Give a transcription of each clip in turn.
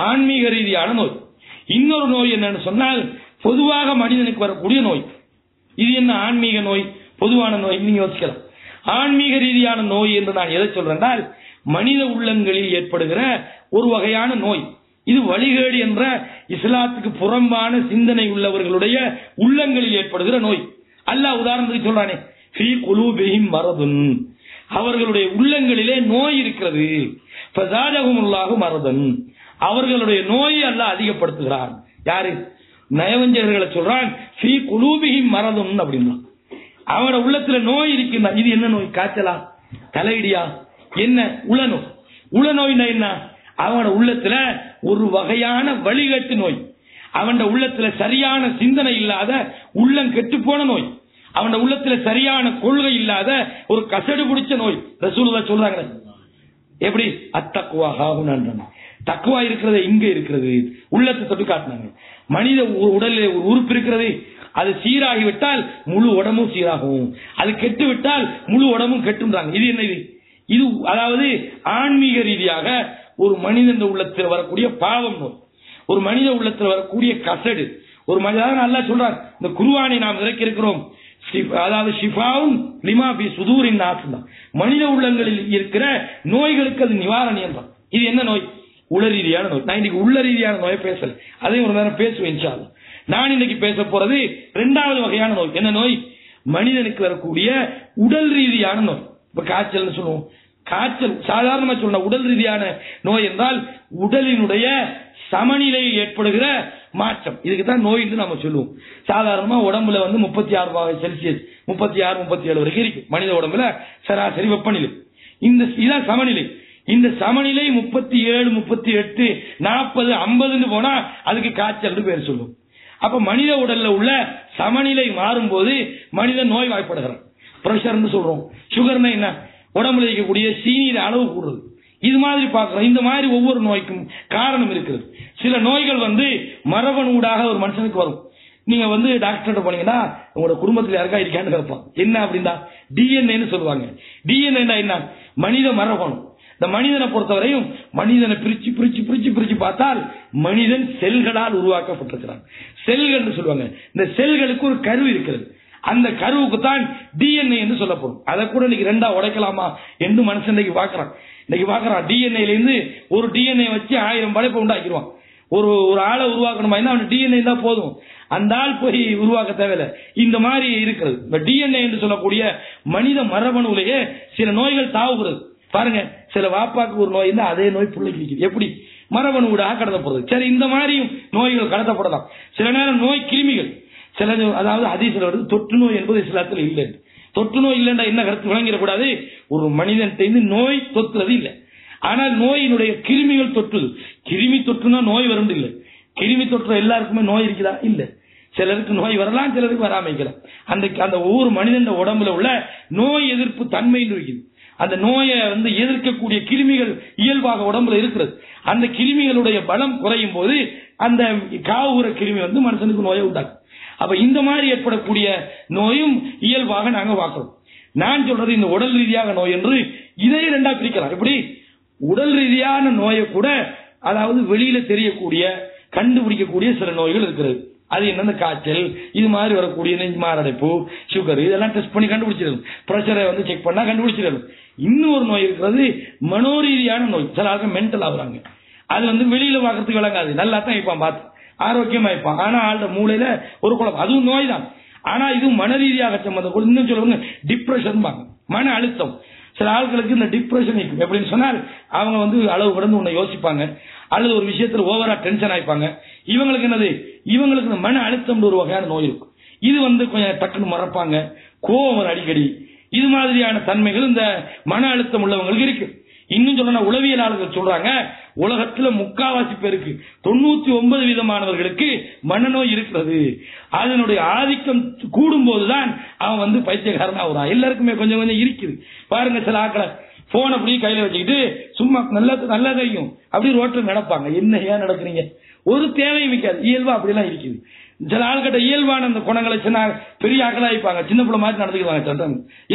ஆன்மீக ரீதியான நோய். இன்னொரு நோய் என்னன்னு சொன்னால் பொதுவாக மனிதனுக்கு வரக்கூடிய நோய். இது என்ன ஆன்மீக நோய், பொதுவான நோய்? நீங்க யோசிக்கலாம். ஆன்மீக ரீதியான நோய் என்று நான் எதை சொல்றேன், மனித உள்ளங்களில் ஏற்படுகிற ஒரு வகையான நோய். இது வழிகேடு என்ற இஸ்லாத்துக்கு புறம்பான சிந்தனை உள்ளவர்களுடைய உள்ளங்களில் ஏற்படுகிற நோய். அல்லாஹ் உதாரணத்துக்கு சொல்றானே, ஃபீ குலூபிஹிம் மரதுன், அவர்களுடைய உள்ளங்களிலே நோய் இருக்கிறது. ஃபஸாதஹுமுல்லாஹு மரதன், அவர்களுடைய நோயை அல்லாஹ் அதிகப்படுத்துகிறான். யாரு? நயவஞ்சகர்களை சொல்றான், ஃபீ குலூபிஹிம் மரதுன் அப்படின்னா. அவனோட உள்ளத்துல நோய் இருக்குன்னா, இது என்ன நோய்? காய்ச்சலா, தலையிடியா, என்ன? உளநோய். உளநோய்னா என்ன? அவனோட உள்ளத்துல ஒரு வகையான வழிகட்டு நோய். அவன் உள்ளத்துல சரியான சிந்தனை இல்லாத உள்ளம் கெட்டு போன நோய். அவன் உள்ளத்துல சரியான கொள்கை இல்லாத ஒரு கசடு பிடிச்ச நோய். ரசூலுல்லாஹ் சொல்றாங்க, எப்படி? அத்தக்குவா ஹாஹுனா, தக்குவா இருக்கிறது இங்க இருக்கிறது, உள்ளத்தை தொட்டு காட்டினாங்க. மனித உடலில் ஒரு உறுப்பு இருக்கிறது, அது சீராகிவிட்டால் முழு உடம்பும் சீராகும், அது கெட்டு விட்டால் முழு உடம்பும் கெட்டுன்றாங்க. இது என்ன? இது அதாவது ஆன்மீக ரீதியாக ஒரு மனிதன் உள்ளத்தில் வரக்கூடிய பாவம் நோய், ஒரு மனித உள்ளத்தில் வரக்கூடிய கசடு. ஒரு மனிதன் அல்லாஹ் சொல்றார், இந்த குர்ஆனை நாம் இறக்கி இருக்கிறோம், அதாவது ஷிஃபாவும் லிமா ஃபீ சுதூரின் நாஸ், மனித உள்ளங்களில் இருக்கிற நோய்களுக்கு அது நிவாரணம் என்றான். இது என்ன நோய்? உள ரீதியான நோய். நான் இன்னைக்கு உள்ள ரீதியான நோயை பேசல, அதையும் ஒரு நேரம் பேசுவேன் இன்ஷா அல்லாஹ். நான் இன்னைக்கு பேச போறது இரண்டாவது வகையான நோய். என்ன நோய்? மனிதனுக்கு வரக்கூடிய உடல் ரீதியான நோய். இப்ப காய்ச்சல் சொல்லுவோம், காய்ச்சல் சாதாரணமா சொன்ன உடல் ரீதியான நோய் என்றால் உடலினுடைய சமநிலையில் ஏற்படுகிற மாற்றம். இதுக்கு தான் நோய் என்று நம்ம சொல்லுவோம். சாதாரணமா உடம்புல 36 செல்சியஸ் 36, 37 வரைக்கும் இருக்கு மனித உடம்புல சராசரி வெப்பநிலை. இதான் சமநிலை. இந்த சமநிலை 37, 38, 40, 50 போனா அதுக்கு காய்ச்சல் பேர் சொல்லுவோம். அப்ப மனித உடல்ல உள்ள சமநிலை மாறும் போது மனிதன் நோய் வாய்ப்படுகிறான். பிரஷர்னு சொல்றோம். சுகர்னா என்ன? உடம்புல இருக்கக்கூடிய சீனியின் அளவு கூடுறது. இது மாதிரி பார்க்கிறோம். இந்த மாதிரி ஒவ்வொரு நோய்க்கும் காரணம் இருக்கிறது. சில நோய்கள் மரபணு ஊடாக ஒரு மனுஷனுக்கு வரும். நீங்க டாக்டர் போனீங்கன்னா உங்களோட குடும்பத்தில் யாருக்கா இருக்கான்னு கேட்பான். என்ன அப்படின்னா டிஎன்ஏன்னு சொல்லுவாங்க. டிஎன்ஏ என்ன? மனித மரபணு. இந்த மனிதனை பொறுத்தவரையும் மனிதனை பிரிச்சு பிரிச்சு பிரிச்சு பிரிச்சு பார்த்தால் மனிதன் செல்களால் உருவாக்கப்பட்டிருக்கிறான். செல்கள் சொல்லுவாங்க. இந்த செல்களுக்கு ஒரு கரு இருக்கிறது. அந்த கருவுக்கு தான் டிஎன்ஏ என்று சொல்லப்படும். அதை கூட இன்னைக்கு ரெண்டா உடைக்கலாமா என்று மனுஷன் இன்னைக்கு பாக்குறான். டிஎன்ஏல இருந்து ஒரு டிஎன்ஏ வச்சு 1000 படைப்பை உண்டாக்கிடுவான். ஒரு ஆளை உருவாக்கணுமா, அவனுக்கு டிஎன்ஏ தான் போதும், அந்த ஆள் போய் உருவாக்க தேவையில்லை. இந்த மாதிரி இருக்கிறது. இந்த டிஎன்ஏ என்று சொல்லக்கூடிய மனித மரபணுவிலேயே சில நோய்கள் தாவுகிறது. பாருங்க, சில வாப்பாக்கு ஒரு நோய் இருந்தா அதே நோய் பிள்ளைக்கு இருக்குது. எப்படி? மரபணு ஊடாக கடத்தப்படுறது. சரி, இந்த மாதிரியும் நோய்கள் கடத்தப்படலாம். சில நேரம் நோய் கிருமிகள், சில அதாவது ஹதீஸ்ல வருது தொற்று நோய் என்பது இஸ்லாத்தில் இல்லை. தொற்று நோய் இல்லைன்னா என்ன கருத்து விளங்கிடக்கூடாது? ஒரு மனிதன் நோய் தொற்றுறது இல்லை, ஆனால் நோயினுடைய கிருமிகள் தொற்றுது. கிருமி தொற்றுனா நோய் வரும் இல்லை. கிருமி தொற்று எல்லாருக்குமே நோய் இருக்குதா? இல்ல. சிலருக்கு நோய் வரலாம், சிலருக்கு வராம இருக்கலாம். அந்த ஒவ்வொரு மனிதன் உடம்புல உள்ள நோய் எதிர்ப்பு தன்மை இருக்குது. அந்த நோயை எதிர்க்கக்கூடிய கிருமிகள் இயல்பாக உடம்புல இருக்கிறது. அந்த கிருமிகளுடைய பலம் குறையும் போது அந்த காவுற கிருமி மனுஷனுக்கு நோயை உண்டாக்கும். அப்ப இந்த மாதிரி ஏற்படக்கூடிய நோயும் இயல்பாக நாங்க பார்க்கிறோம். நான் சொல்றது இந்த உடல் ரீதியாக நோய் என்று இதை ரெண்டா பிரிக்கலாம். எப்படி? உடல் ரீதியான நோயை கூட, அதாவது வெளியில தெரியக்கூடிய கண்டுபிடிக்கக்கூடிய சில நோய்கள் இருக்கிறது. அது என்ன? காய்ச்சல், இது மாதிரி வரக்கூடிய நெஞ்சு மாரடைப்பு, சுகர், இதெல்லாம் டெஸ்ட் பண்ணி கண்டுபிடிச்சிடணும். பிரஷரை செக் பண்ணா கண்டுபிடிச்சிடணும். இன்னொரு நோய் இருக்கிறது மனோரீதியான நோய். சில ஆளுக்கு மென்டல் ஆகுறாங்க. அது வெளியில பார்க்கறதுக்கு விளங்காது, நல்லா தான் இருப்பான், பார்த்து ஆரோக்கியமா இருப்பான், ஆனா ஆள்ட மூளையில ஒரு குழப்பம். அதுவும் நோய் தான், ஆனா இது மன ரீதியாக சம்பந்தப்படும். இன்னும் சொல்லுவாங்க டிப்ரெஷன், மன அழுத்தம். சில ஆட்களுக்கு இந்த டிப்ரெஷன் இருக்கும். எப்படின்னு சொன்னால் அவங்க அளவு கடந்து ஒண்ணு யோசிப்பாங்க, அல்லது ஒரு விஷயத்துல ஓவரா டென்ஷன் ஆயிப்பாங்க. இவங்களுக்கு என்னது? இவங்களுக்கு இந்த மன அழுத்தம் ஒரு வகையான நோய் இருக்கும். இது கொஞ்சம் டக்குன்னு மறப்பாங்க, கோபம் வரும் அடிக்கடி. இது மாதிரியான தன்மைகள் இந்த மன அழுத்தம் உள்ளவங்களுக்கு இருக்கு. இன்னும் சொல்ல உளவியலாளர்கள் சொல்றாங்க, உலகத்துல 3/4 பேருக்கு 99% மனநோய் இருக்கிறது. அதனுடைய ஆதிக்கம் கூடும் போதுதான் அவன் பைத்தியக்காரன் ஆகுறான். எல்லாருக்குமே கொஞ்சம் கொஞ்சம் இருக்குது. பாருங்க, சில ஆக்களை போன் அப்படி கையில வச்சுக்கிட்டு சும்மா நல்லா தெரியும் அப்படி ரோட்டில் நடப்பாங்க. என்ன ஏன் நடக்கிறீங்க? ஒரு தேவையும் வைக்காது. இயல்பா அப்படிலாம் இருக்குது. சில ஆள்கிட்ட இயல்பான அந்த குணங்களை சின்ன பெரிய ஆக்களா இருப்பாங்க, சின்ன பிள்ளை மாதிரி நடந்துக்குவாங்க.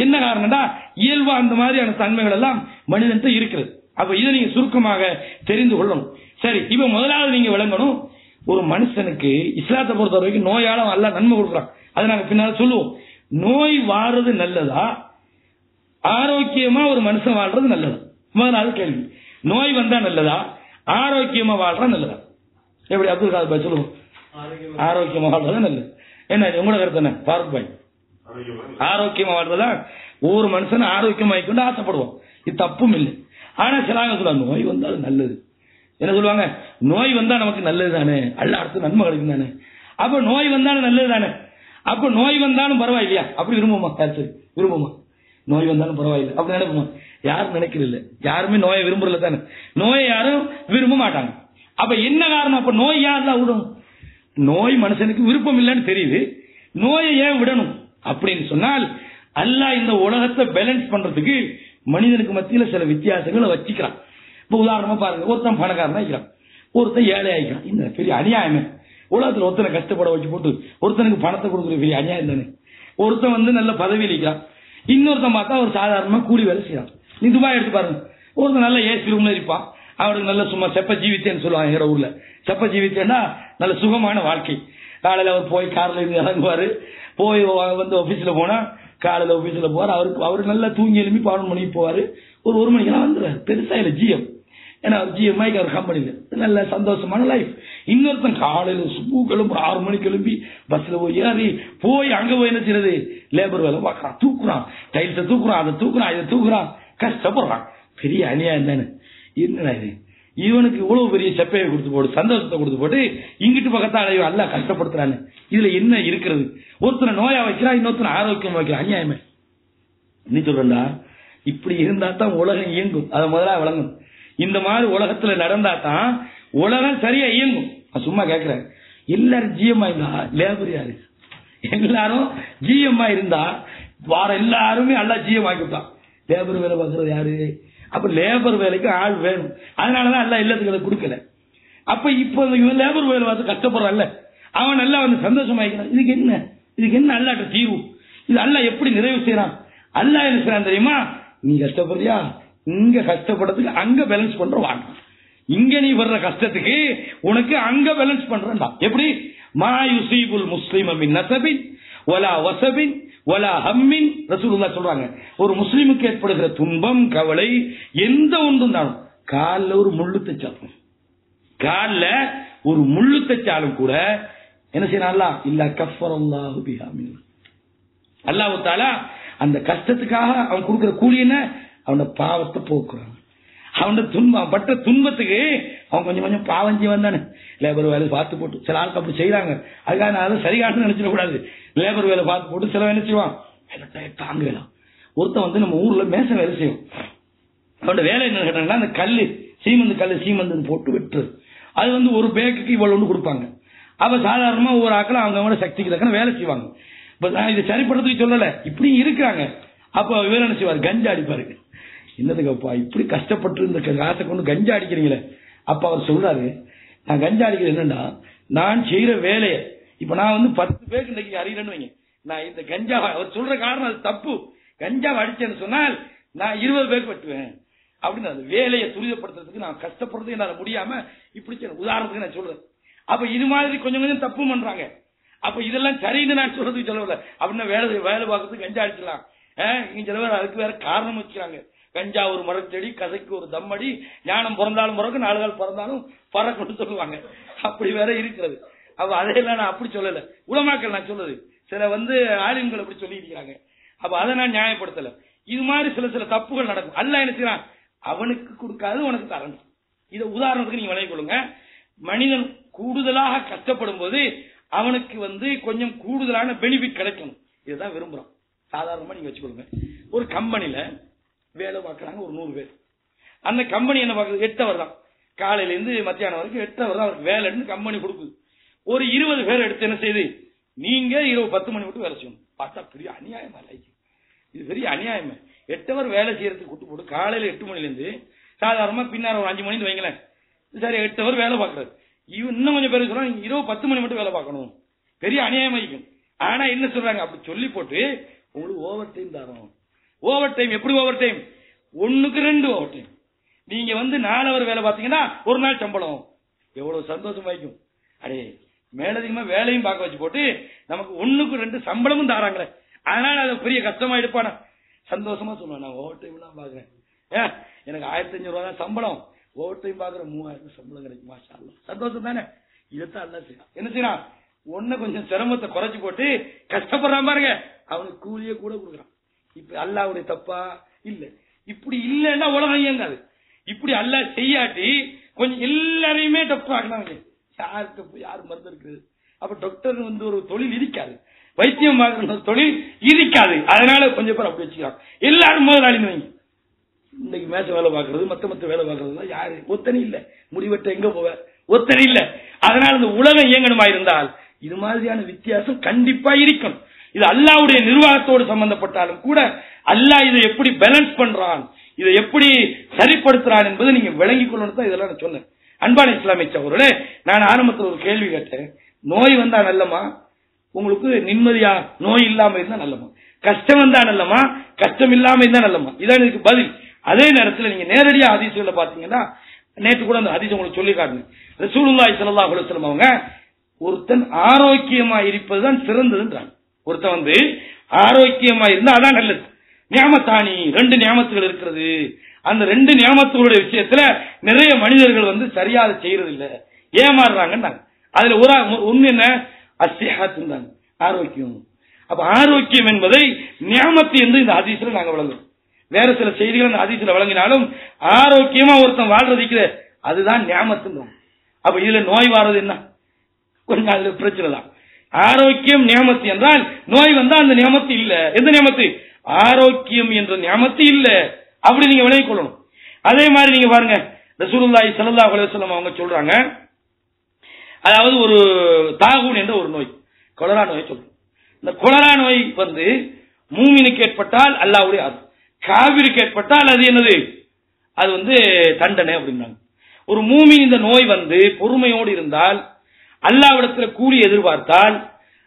என்ன காரணம்டா? இயல்பா அந்த மாதிரியான தன்மைகள் எல்லாம் மனிதன் இருக்கிறது. அப்ப இதை நீங்க சுருக்கமாக தெரிந்து கொள்ளணும். சரி, இப்ப முதலாவது நீங்க விளங்கணும், ஒரு மனுஷனுக்கு இஸ்லாத்தை பொறுத்த வரைக்கும் நோயால அல்லாஹ் நன்மை கொடுக்குறான். அதை நாங்க பின்னால சொல்லுவோம். நோய் வாடுறது நல்லதா, ஆரோக்கியமா ஒரு மனுஷன் வாழ்றது நல்லதா? முதலாவது கேள்வி. நோய் வந்தா நல்லதா, ஆரோக்கியமா வாழ்றது நல்லதா? எப்படி அப்துல் காதர் பாய் சொல்லுவோம்? ஆரோக்கியமா வாழ்றது நல்லது. என்ன உங்களோட கருத்து என்ன பாரத் பாய்? ஆரோக்கியமா வாழ்றதா ஒவ்வொரு மனுஷனும் ஆரோக்கியமா கொண்டு ஆசைப்படுவோம். இது தப்பும் இல்லை. ஆனா சிலாங்க சொல்லுவாங்க நோய் வந்தாலும் நல்லது. என்ன சொல்லுவாங்க? நோய் வந்தா நமக்கு நல்லது தானே, அல்ல அடுத்து நன்மை கிடைக்கும் தானே. அப்ப நோய் வந்தாலும் நல்லது தானே. அப்ப நோய் வந்தாலும் பரவாயில்லையா? அப்படி விரும்புமா? விரும்புமா? நோய் வந்தாலும் பரவாயில்லை அப்படி நினைப்போமா? யாரும் நினைக்கிறது. யாருமே நோயை விரும்புறல தானே. நோயை யாரும் விரும்ப மாட்டாங்க. அப்ப என்ன காரணம்? அப்ப நோய் யாரெல்லாம் விடும்? நோய் மனுஷனுக்கு விருப்பம் இல்லைன்னு தெரியுது. நோயை ஏன் விடணும் அப்படின்னு சொன்னால், அல்லாஹ் இந்த உலகத்தை பேலன்ஸ் பண்றதுக்கு மனிதனுக்கு மத்தியில சில வித்தியாசங்களை வச்சுக்கிறான். இப்ப உதாரணமா பாருங்க, ஒருத்தன் பணக்காரன் ஆகிக்கிறான், ஒருத்தன் ஏழை ஆகிக்கிறான். இந்த பெரிய அநியாயமே. உலகத்துல ஒருத்தனை கஷ்டப்பட வச்சு போட்டு ஒருத்தனுக்கு பணத்தை கொடுக்குற பெரிய அநியாயம் தானே. ஒருத்தன் நல்ல பதவி அளிக்கிறான், இன்னொருத்தன் பார்த்தா ஒரு சாதாரணமா கூலி வேலை செய்யறான். நீ துபாய் எடுத்து பாருங்க, ஒருத்தன் நல்ல ஏசி ரூம்ல இருப்பான், அவருக்கு நல்ல சும்மா செப்ப ஜீவித்தேன்னு சொல்லுவாங்க எங்க ஊர்ல. செப்ப ஜீவித்தேன்னா நல்ல சுகமான வாழ்க்கை. காலையில அவர் போய் கார்ல இருந்து இறங்குவாரு, போய் ஆபீஸ்ல போனா காலையில ஆபீஸ்ல போவார். அவரு நல்லா தூங்கி எழுப்பி 11 மணிக்கு போவாரு, ஒரு மணிக்கெல்லாம் வந்துடுவாரு. பெருசா இல்ல ஜிஎம், ஏன்னா அவர் ஜிஎம் அவர் கம்பெனில நல்ல சந்தோஷமான லைஃப். இன்னொருத்தன் காலையில கிளம்பு 6 மணிக்கு எழுப்பி பஸ்ல போய் ஏறி போய் அங்க போய் என்ன செய்யறது, லேபர் வேலை பார்க்கறான், தூக்குறான், டைல்ஸை தூக்குறான், அதை தூக்குறான், இதை தூக்குறான், கஷ்டப்படுறான். பெரிய அநியாயம் தானே. என்னடா இது, இவனுக்கு இவ்வளவு பெரிய செப்பையை கொடுத்து போட்டு சந்தோஷத்தை கொடுத்து போட்டு இங்கிட்டு பக்கத்தால அல்ல கஷ்டப்படுத்துறான்னு. இதுல என்ன இருக்கிறது? ஒருத்தனை நோயா வைக்கிறா, இன்னொருத்தனை ஆரோக்கியம் வைக்கிறா. அநியாயமே. நீ சொல்றா, இப்படி இருந்தா தான் உலகம் இயங்கும். அதை முதல்ல விளங்கும். இந்த மாதிரி உலகத்துல நடந்தா தான் உலகம் சரியா இயங்கும். நான் சும்மா கேட்கிறேன், எல்லாரும் ஜிஎம் இருந்தா லேபர் யாரு? எல்லாரும் ஜிஎம் இருந்தா வார எல்லாருமே அல்ல ஜிஎம் ஆக்கிவிட்டான். லேபர் வேலை பார்க்கறது யாரு? அப்ப லேபர் வேலைக்கு ஆள் வேணும். அதனாலதான் எல்லாம் இல்லத்துக்களை கொடுக்கல. அப்ப இப்ப லேபர் வேலை பார்த்து கஷ்டப்படுறான்ல, அவன் நல்லா சந்தோஷமாயிக்கிறான். இதுக்கு என்ன அல்லாட்ட தீர்வு? இது அல்ல எப்படி நிறைவு செய்யறான்? அல்ல என்ன செய்யறான் தெரியுமா? நீ கஷ்டப்படுறியா, இங்க கஷ்டப்படுறதுக்கு அங்க பேலன்ஸ் பண்ற வாங்க. இங்க நீ வர்ற கஷ்டத்துக்கு உனக்கு அங்க பேலன்ஸ் பண்றா. எப்படி? மா யுஸீபுல் முஸ்லிம மின் நஸபின் வலா வஸபின் வலா ஹம்மின். ரசூலுல்லாஹ் சொல்றாங்க, ஒரு முஸ்லிமுக்கு ஏற்படுகிற துன்பம் கவலை எந்த ஒன்றும் தானும், காலில் ஒரு முள்ளு தைச்சாலும், காலில் ஒரு முள்ளு தைச்சாலும் கூட என்ன செய்யலாம்? இல்ல கஃபரல்லாஹு பிஹா மின். அல்லாஹ் தஆலா அந்த கஷ்டத்துக்காக அவன் கொடுக்கிற கூலி என்ன? அவனோட பாவத்தை போக்குறான். அவனோட துன்பம் பட்ட துன்பத்துக்கு அவன் கொஞ்சம் கொஞ்சம் பாவம் செய்வான் தானே. லேபர் வேலை பார்த்து போட்டு சில ஆளுக்கு அப்படி செய்யறாங்க. அதுக்காக நான் சரிகாட்டு நினைச்சிடக்கூடாது. லேபர் வேலை பார்த்து போட்டு சில என்ன செய்வான், தாங்கலாம். ஒருத்தன் நம்ம ஊர்ல மேச வேலை செய்யும். அவனோட வேலை என்ன கேட்டாங்கன்னா, அந்த கல்லு சீமந்து போட்டு வெட்டுறது. அது ஒரு பேக்குக்கு இவ்வளவு ஒன்று கொடுப்பாங்க. அப்ப சாதாரணமா ஒவ்வொரு ஆக்களும் அவங்க சக்திக்கு தக்கன வேலை செய்வாங்க. இதை சரிப்படுறதுக்கு சொல்லல, இப்படி இருக்கிறாங்க. அப்ப இவர் என்ன செய்வார், கஞ்சா அடிப்பாரு. என்னதுக்கப்பா இப்படி கஷ்டப்பட்டு இந்த காசை கொண்டு கஞ்சா அடிக்கிறீங்களே. அப்ப அவர் சொல்றாரு, நான் கஞ்சா அடிக்கிறது என்னன்னா, நான் செய்யற வேலையை இப்ப நான் 10 பேருக்கு இன்னைக்கு அறிகிறேன்னு வைங்க, நான் இந்த கஞ்சா, அவர் சொல்ற காரணம் அது தப்பு, கஞ்சாவை அடிச்சேன்னு சொன்னால் நான் 20 பேருக்கு வெட்டுவேன் அப்படின்னு. அந்த வேலையை துரிதப்படுத்துறதுக்கு நான் கஷ்டப்படுறதுக்கு என்னால முடியாம இப்படி உதாரணத்துக்கு நான் சொல்றேன். அப்ப இது மாதிரி கொஞ்சம் கொஞ்சம் தப்பு பண்றாங்க. அப்ப இதெல்லாம் சரின்னு நான் சொல்றதுக்கு சொல்லல. அப்படின்னா வேலை பார்க்கறதுக்கு கஞ்சா அடிச்சிடலாம். இங்க சில பேர் அதுக்கு வேற காரணம் வச்சுக்கிறாங்க. கஞ்சா ஒரு மரச்செடி, கதைக்கு ஒரு தம்மடி, ஞானம் பிறந்தாலும் பிறகு 4 கால் பிறந்தாலும் பறக்கணும்னு சொல்லுவாங்க. அப்படி வேற இருக்கிறது. அப்ப அதையெல்லாம் நான் அப்படி சொல்லல, உலமாக்கள் நான் சொல்றது. சில ஆலிம்கள் அப்படி சொல்லி இருக்கிறாங்க. அப்ப அதை நான் நியாயப்படுத்தல. இது மாதிரி சில தப்புகள் நடக்கும். அல்லாஹ் என்ன செய்யறான், அவனுக்கு கொடுக்காது உனக்கு தரணும். இதை உதாரணத்துக்கு நீங்க விளங்கிக் கொள்ளுங்க. மனிதன் கூடுதலாக கஷ்டப்படும் போது அவனுக்கு கொஞ்சம் கூடுதலான பெனிஃபிட் கிடைக்கணும். இதுதான் விரும்புறான். சாதாரணமா நீங்க வச்சுக்கொள்ளுங்க, ஒரு கம்பெனில வேலை பார்க்கறாங்க ஒரு 100 பேர். அந்த கம்பெனி என்ன பார்க்குது, 8 hour தான், காலையில இருந்து மத்தியானம் வரைக்கும் 8 hour தான் அவருக்கு வேலைன்னு கம்பெனி கொடுக்குது. ஒரு 20 பேர் எடுத்து என்ன செய்யுது, நீங்க இரவு 10 மணி விட்டு வேலை செய்யணும். பார்த்தா பெரிய அநியாயமா இல்லை, இது பெரிய அநியாயமே. 8 hour வேலை செய்யறதுக்கு கூட்டு போட்டு காலையில 8 மணில இருந்து சாதாரணமா பின்னார ஒரு 5 மணி வைங்களேன், சரி 8 hour வேலை பார்க்கறது. இன்னும் கொஞ்சம் பேர் சொல்றாங்க இரவு 10 மணி மட்டும் வேலை பார்க்கணும், பெரிய அநியாயம் ஆயிக்கும். ஆனா என்ன சொல்றாங்க, அப்படி சொல்லி போட்டு உங்களுக்கு ஓவர் டைம் தரோம். ஓவர் டைம் எப்படி ஓவர் டைம், 1க்கு 2 ஓவர் டைம். நீங்க 4 hour வேலை பார்த்தீங்கன்னா ஒரு நாள் சம்பளம், எவ்வளவு சந்தோஷமாய்க்கும். அடே மேலதிகமா வேலையும் பார்க்க வச்சு போட்டு நமக்கு 1க்கு 2 சம்பளமும் தாராங்களே, அதனால அதை பெரிய கஷ்டமா எடுப்பானா? சந்தோஷமா சொல்லுவான், நான் ஓவர் டைம் எல்லாம் பாக்குறேன், எனக்கு 1500 ரூபா தான் சம்பளம், ஓவர் டைம் பாக்குற 3000 சம்பளம் கிடைக்குமா, சந்தோஷம் தானே? இதைத்தான் அல்ல செய்யலாம். என்ன செய்யலாம்? ஒன்ன கொஞ்சம் சிரமத்தை குறைச்சு போட்டு கஷ்டப்படுறான் பாருங்க, அவனுக்கு கூலியே கூட கொடுக்குறான். இப்ப அல்லாஹ்வுடைய தப்பா? இல்ல. இப்படி இல்லன்னா உலகம் இயங்காது. இப்படி அல்லாஹ் செய்யாட்டி கொஞ்சம் எல்லாரையுமே டாக்டர் ஆகினாங்க. யாருக்கு யாரு மருந்து இருக்குது? அப்ப டாக்டர் ஒரு தொழில் இருக்காது, வைத்தியம் பார்க்கிற தொழில் இருக்காது. அதனால கொஞ்சம் பேர் அப்படி வச்சுக்கலாம். எல்லாரும் முதலாளின்னு வைங்க. இன்னைக்கு மேட்ச வேலை பார்க்கறது, மத்த வேலை பார்க்கறது யாரு? ஒத்தனை இல்ல. முடிவெட்ட எங்க போவ? ஒத்தனை இல்ல. அதனால இந்த உலகம் இயங்கணுமா இருந்தால் இது மாதிரியான வித்தியாசம் கண்டிப்பா இருக்கணும். இது அல்லாஹ்வுடைய நிர்வாகத்தோடு சம்பந்தப்பட்டாலும் கூட அல்லாஹ் இதை எப்படி பேலன்ஸ் பண்றான், இதை எப்படி சரிப்படுத்துறான் என்பதை நீங்க விளங்கிக் கொள்ளணும் தான் இதெல்லாம் நான் சொன்னேன். அன்பான இஸ்லாமிய சகோதரர்களே, நான் ஆரம்பத்தில் ஒரு கேள்வி கேட்டேன். நோய் வந்தா நல்லமா? உங்களுக்கு நிம்மதியா நோய் இல்லாம இருந்தா நல்லமா? கஷ்டம் வந்தா நல்லமா? கஷ்டம் இல்லாம இருந்தா நல்லமா? இதான் இதுக்கு பதில். அதே நேரத்தில் நீங்க நேரடியா ஹதீஸ்களை பாத்தீங்கன்னா, நேற்று கூட அந்த ஹதீஸ் உங்களுக்கு சொல்லி காட்டுங்க. ரசூலுல்லாஹி ஸல்லல்லாஹு அலைஹி வஸல்லம் அவங்க ஒருத்தன் ஆரோக்கியமா இருப்பதுதான் சிறந்ததுன்றாங்க. ஒருத்தன் ஆரோக்கியமா இருந்தா அதான் நல்லது. நியாமத்தானி 2 நியாமத்துகள் இருக்கிறது. அந்த 2 நியாமத்துகளுடைய விஷயத்துல நிறைய மனிதர்கள் சரியா செய்யறது இல்ல, ஏமாறுறாங்க. அதுல ஒண்ணு என்ன? அஸ்ஸிஹத், ஆரோக்கியம். அப்ப ஆரோக்கியம் என்பதை நியாமத்து என்று இந்த ஹதீஸ்ல நாங்க வழங்குறோம். வேற சில செய்திகள் அந்த ஹதீஸ்ல வழங்கினாலும் ஆரோக்கியமா ஒருத்தன் வாழ்றதுக்கு அதுதான் நியாமத்து. அப்ப இதுல நோய் வாரது என்ன? கொஞ்சம் அதுல பிரச்சனை தான். ஆரோக்கியம் நியாமத்து என்றால் நோய் வந்தா அந்த நியாமத்து இல்ல. எந்த நியாமத்து? ஆரோக்கியம் என்ற நியாமத்து இல்ல. அப்படி நீங்க விளங்கிக் கொள்ளணும். அதே மாதிரி நீங்க பாருங்க, ரசூலுல்லாஹி ஸல்லல்லாஹு அலைஹி வஸல்லம் அவங்க சொல்றாங்க, அதாவது ஒரு தாகூன் என்ற ஒரு நோய், கொலரா நோய் சொல்றோம். இந்த கொலரா நோய் மூமினுக்கு ஏற்பட்டால் அல்லாஹ்வுடைய அருள், காபிருக்கு ஏற்பட்டால் அது என்னது? அது தண்டனை அப்படின்னாங்க. ஒரு மூமின் இந்த நோய் பொறுமையோடு இருந்தால், அல்லாஹ்விடத்தில் கூலி எதிர்பார்த்தால்,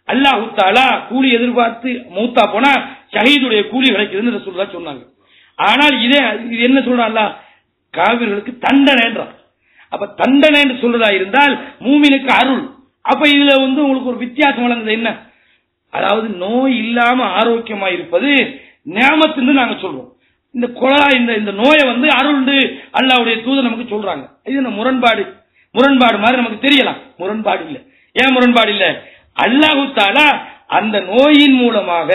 அல்லாஹ் தஆலா கூலி எதிர்பார்த்து மௌத்தா போனா ஷஹீதுடைய கூலி கிடைக்குதுன்னு ரசூலுல்லாஹ் சொன்னாங்க. ஆனால் இது என்ன சொல்றான்? அல்லாஹ் காபிர்களுக்கு தண்டனைன்றான். அப்ப தண்டனை என்று சொல்றதா இருந்தால் மூமினுக்கு அருள். அப்ப இதுல உங்களுக்கு ஒரு வித்தியாசம் வழங்குது. என்ன? அதாவது நோய் இல்லாம ஆரோக்கியமா இருப்பது நியாமத்துன்னு நாங்க சொல்றோம். இந்த கொலரா இந்த நோயை அருள் அல்லாஹ்வுடைய தூதர் நமக்கு சொல்றாங்க. இது முரண்பாடு மாதிரி நமக்கு தெரியலாம். முரண்பாடு இல்ல. ஏன் முரண்பாடு இல்ல? அல்லாஹ் தஆலா அந்த நோயின் மூலமாக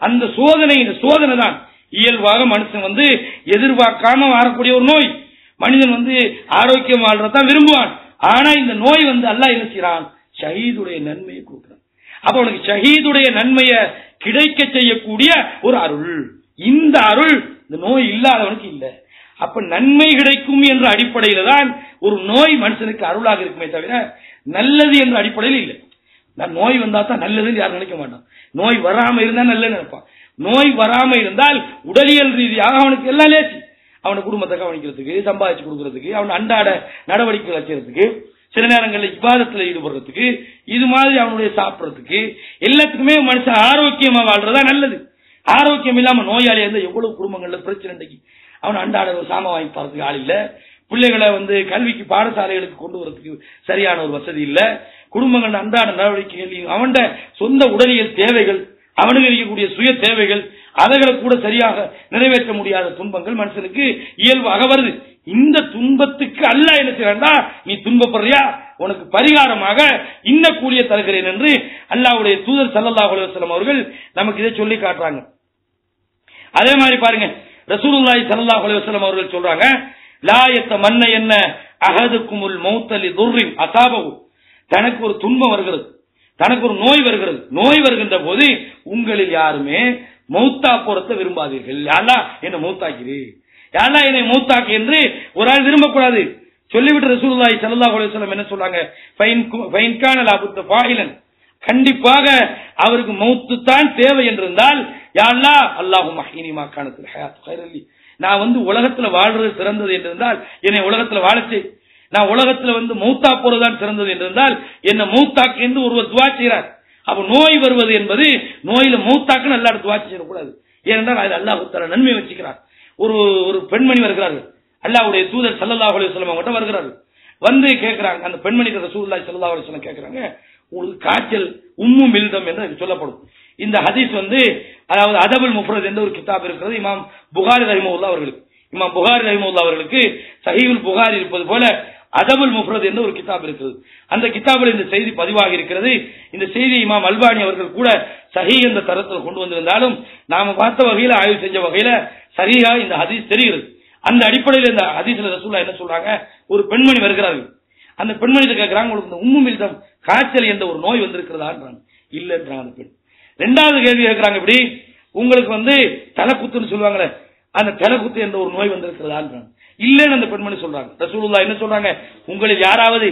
அந்த சோதனை தான் இயல்பாக மனுஷன் எதிர்பார்க்காம வரக்கூடிய ஒரு நோய். மனிதன் ஆரோக்கியம் வாழ்றதான் விரும்புவான். ஆனா இந்த நோய் அல்லாஹ் என்ன செய்யறான்? ஷஹீதுடைய நன்மையை கொடுக்கிறான். அப்ப உனக்கு ஷஹீதுடைய நன்மையை கிடைக்க செய்யக்கூடிய ஒரு அருள். இந்த அருள் இந்த நோய் இல்லாதவனுக்கு இல்ல. அப்ப நன்மை கிடைக்கும் என்ற அடிப்படையில தான் ஒரு நோய் மனுஷனுக்கு அருளாக இருக்குமே தவிர நல்லது என்ற அடிப்படையில் இல்லை. நோய் வந்தா தான் நல்லதுன்னு யாரும் நினைக்க மாட்டான். நோய் வராம இருந்தா நல்லதுன்னு நினைப்பான். நோய் வராம இருந்தால் உடலியல் ரீதியாக அவனுக்கு எல்லாம் லேசி. அவனை குடும்பத்தை கவனிக்கிறதுக்கு, சம்பாதிச்சு கொடுக்கறதுக்கு, அவன் அன்றாட நடவடிக்கைகள் வச்சுறதுக்கு, சில நேரங்களில் விவாதத்தில் ஈடுபடுறதுக்கு, இது மாதிரி அவனுடைய சாப்பிடறதுக்கு, எல்லாத்துக்குமே மனுஷன் ஆரோக்கியமா வாழ்றதா நல்லது. ஆரோக்கியம் இல்லாம நோயாளி இருந்தா எவ்வளவு குடும்பங்கள்ல பிரச்சனை. அவன் அன்றாட சாம வாங்கி போறதுக்கு ஆள் இல்ல, பிள்ளைகளை கல்விக்கு பாடசாலைகளுக்கு கொண்டு வரதுக்கு சரியான ஒரு வசதி இல்ல, குடும்பங்கள் அன்றாட நடவடிக்கைகள், அவன் சொந்த உடலியல் தேவைகள், அவனுக்கு இருக்கக்கூடிய சுய தேவைகள், அவைகளை கூட சரியாக நிறைவேற்ற முடியாத துன்பங்கள் மனுஷனுக்கு இயல்பாக வருது. இந்த துன்பத்துக்கு அல்லாஹ் என்ன செய்யறா? நீ துன்பப்படுறியா, உனக்கு பரிகாரமாக இன்ன கூலிய தருகிறேன் என்று அல்லாஹ்வுடைய தூதர் ஸல்லல்லாஹு அலைஹி வஸல்லம் அவர்கள் நமக்கு இதை சொல்லி காட்டுறாங்க. அதே மாதிரி பாருங்க, ரசூலுல்லாஹி ஸல்லல்லாஹு அலைஹி வஸல்லம் அவர்கள் சொல்றாங்க, லா யத்தமன்ன என்ன அஹதுக்குமுல் மௌத லிதுர்ரின் அஸாபஹு. தனக்கு ஒரு துன்பம் வருகிறது, தனக்கு ஒரு நோய் வருகிறது. நோய் வருகின்ற போது உங்களில் யாருமே மௌத்தா போறதை விரும்பாதீர்கள். யாரா என்ன மௌத்தாக்கிரு, யாரா என்னை மௌத்தாக்கு என்று ஒரு ஆள் விரும்பக்கூடாது. சொல்லிவிட்டு ரசூலுல்லாஹி ஸல்லல்லாஹு அலைஹி வஸல்லம் என்ன சொல்றாங்க? ஃபைன் கான லபுத்த ஃபாயிலன், கண்டிப்பாக அவருக்கு மௌத்து தான் தேவை என்றிருந்தால், யா அல்லாஹ் அல்லாஹும்ம ஹீனி மா கானத்தில் ஹயாத்து கைரலி, நான் உலகத்துல வாழ்றது சிறந்தது என்றிருந்தால் என்னை உலகத்துல வாழச்சு, நான் உலகத்துல மௌத்தா போறதுதான் சிறந்தது என்றிருந்தால் என்ன மௌத்தாக்கு என்று ஒருவர் துவா செய்கிறார். அப்ப நோய் வருவது என்பது நோயில மௌத்தாக்குன்னு அல்லாஹ் துவா செய்யக்கூடாது. ஏனென்றால் அது அல்லாஹ் தஆலா நன்மை வச்சுக்கிறார். ஒரு பெண்மணி வருகிறார்கள், அல்லாஹ்வுடைய தூதர் ஸல்லல்லாஹு அலைஹி வஸல்லம் அவங்ககிட்ட வருகிறார்கள். வந்து கேட்கிறாங்க, அந்த பெண்மணி ரசூலுல்லாஹி ஸல்லல்லாஹு அலைஹி வஸல்லம் கேட்கிறாங்க, உங்களுக்கு காய்ச்சல் உம்மு மில்தம் என்று சொல்லப்படும். இந்த ஹதீஸ் வந்து அதாவது அதபுல் முஃப்ரத் என்ற ஒரு கிதாப் இருக்கிறது இமாம் புகாரி ரஹிமஹுல்லாஹ் அவர்களுக்கு. இமாம் புகாரி ரஹிமஹுல்லாஹ் அவர்களுக்கு சஹீஹுல் புகாரி இருப்பது போல அதபுல் முஃப்ரத் என்ற ஒரு கிதாப் இருக்கிறது. அந்த கிதாபில் இந்த செய்தி பதிவாகி இருக்கிறது. இந்த செய்தி இமாம் அல்பானி அவர்கள் கூட சஹீஹ் என்ற தரத்தில் கொண்டு வந்திருந்தாலும் நாம பார்த்த வகையில ஆய்வு செஞ்ச வகையில சரியா இந்த ஹதீஸ் தெரிகிறது. அந்த அடிப்படையில் இந்த ஹதீஸ்ல ரசூலுல்லாஹ் என்ன சொல்றாங்க, ஒரு பெண்மணி வருகிறார்கள். அந்த பெண்மணி கேட்கிறாங்க, உங்களுக்கு இந்த உம்மு மில்தம் காய்ச்சல் என்ற ஒரு நோய் வந்திருக்கிறதான்றாங்க. இல்லன்றாங்க அந்த பெண். ரெண்டாவது கேள்வி கேட்கிறாங்க, இப்படி உங்களுக்கு வந்து தலைக்குத்துன்னு சொல்லுவாங்களே, அந்த தலைக்குத்து என்ற ஒரு நோய் வந்திருக்கிறதான்றாங்க. இல்லன்னு அந்த பெண்மணி சொல்றாங்க. ரசூலுல்லாஹ் என்ன சொல்றாங்க, உங்களில் யாராவது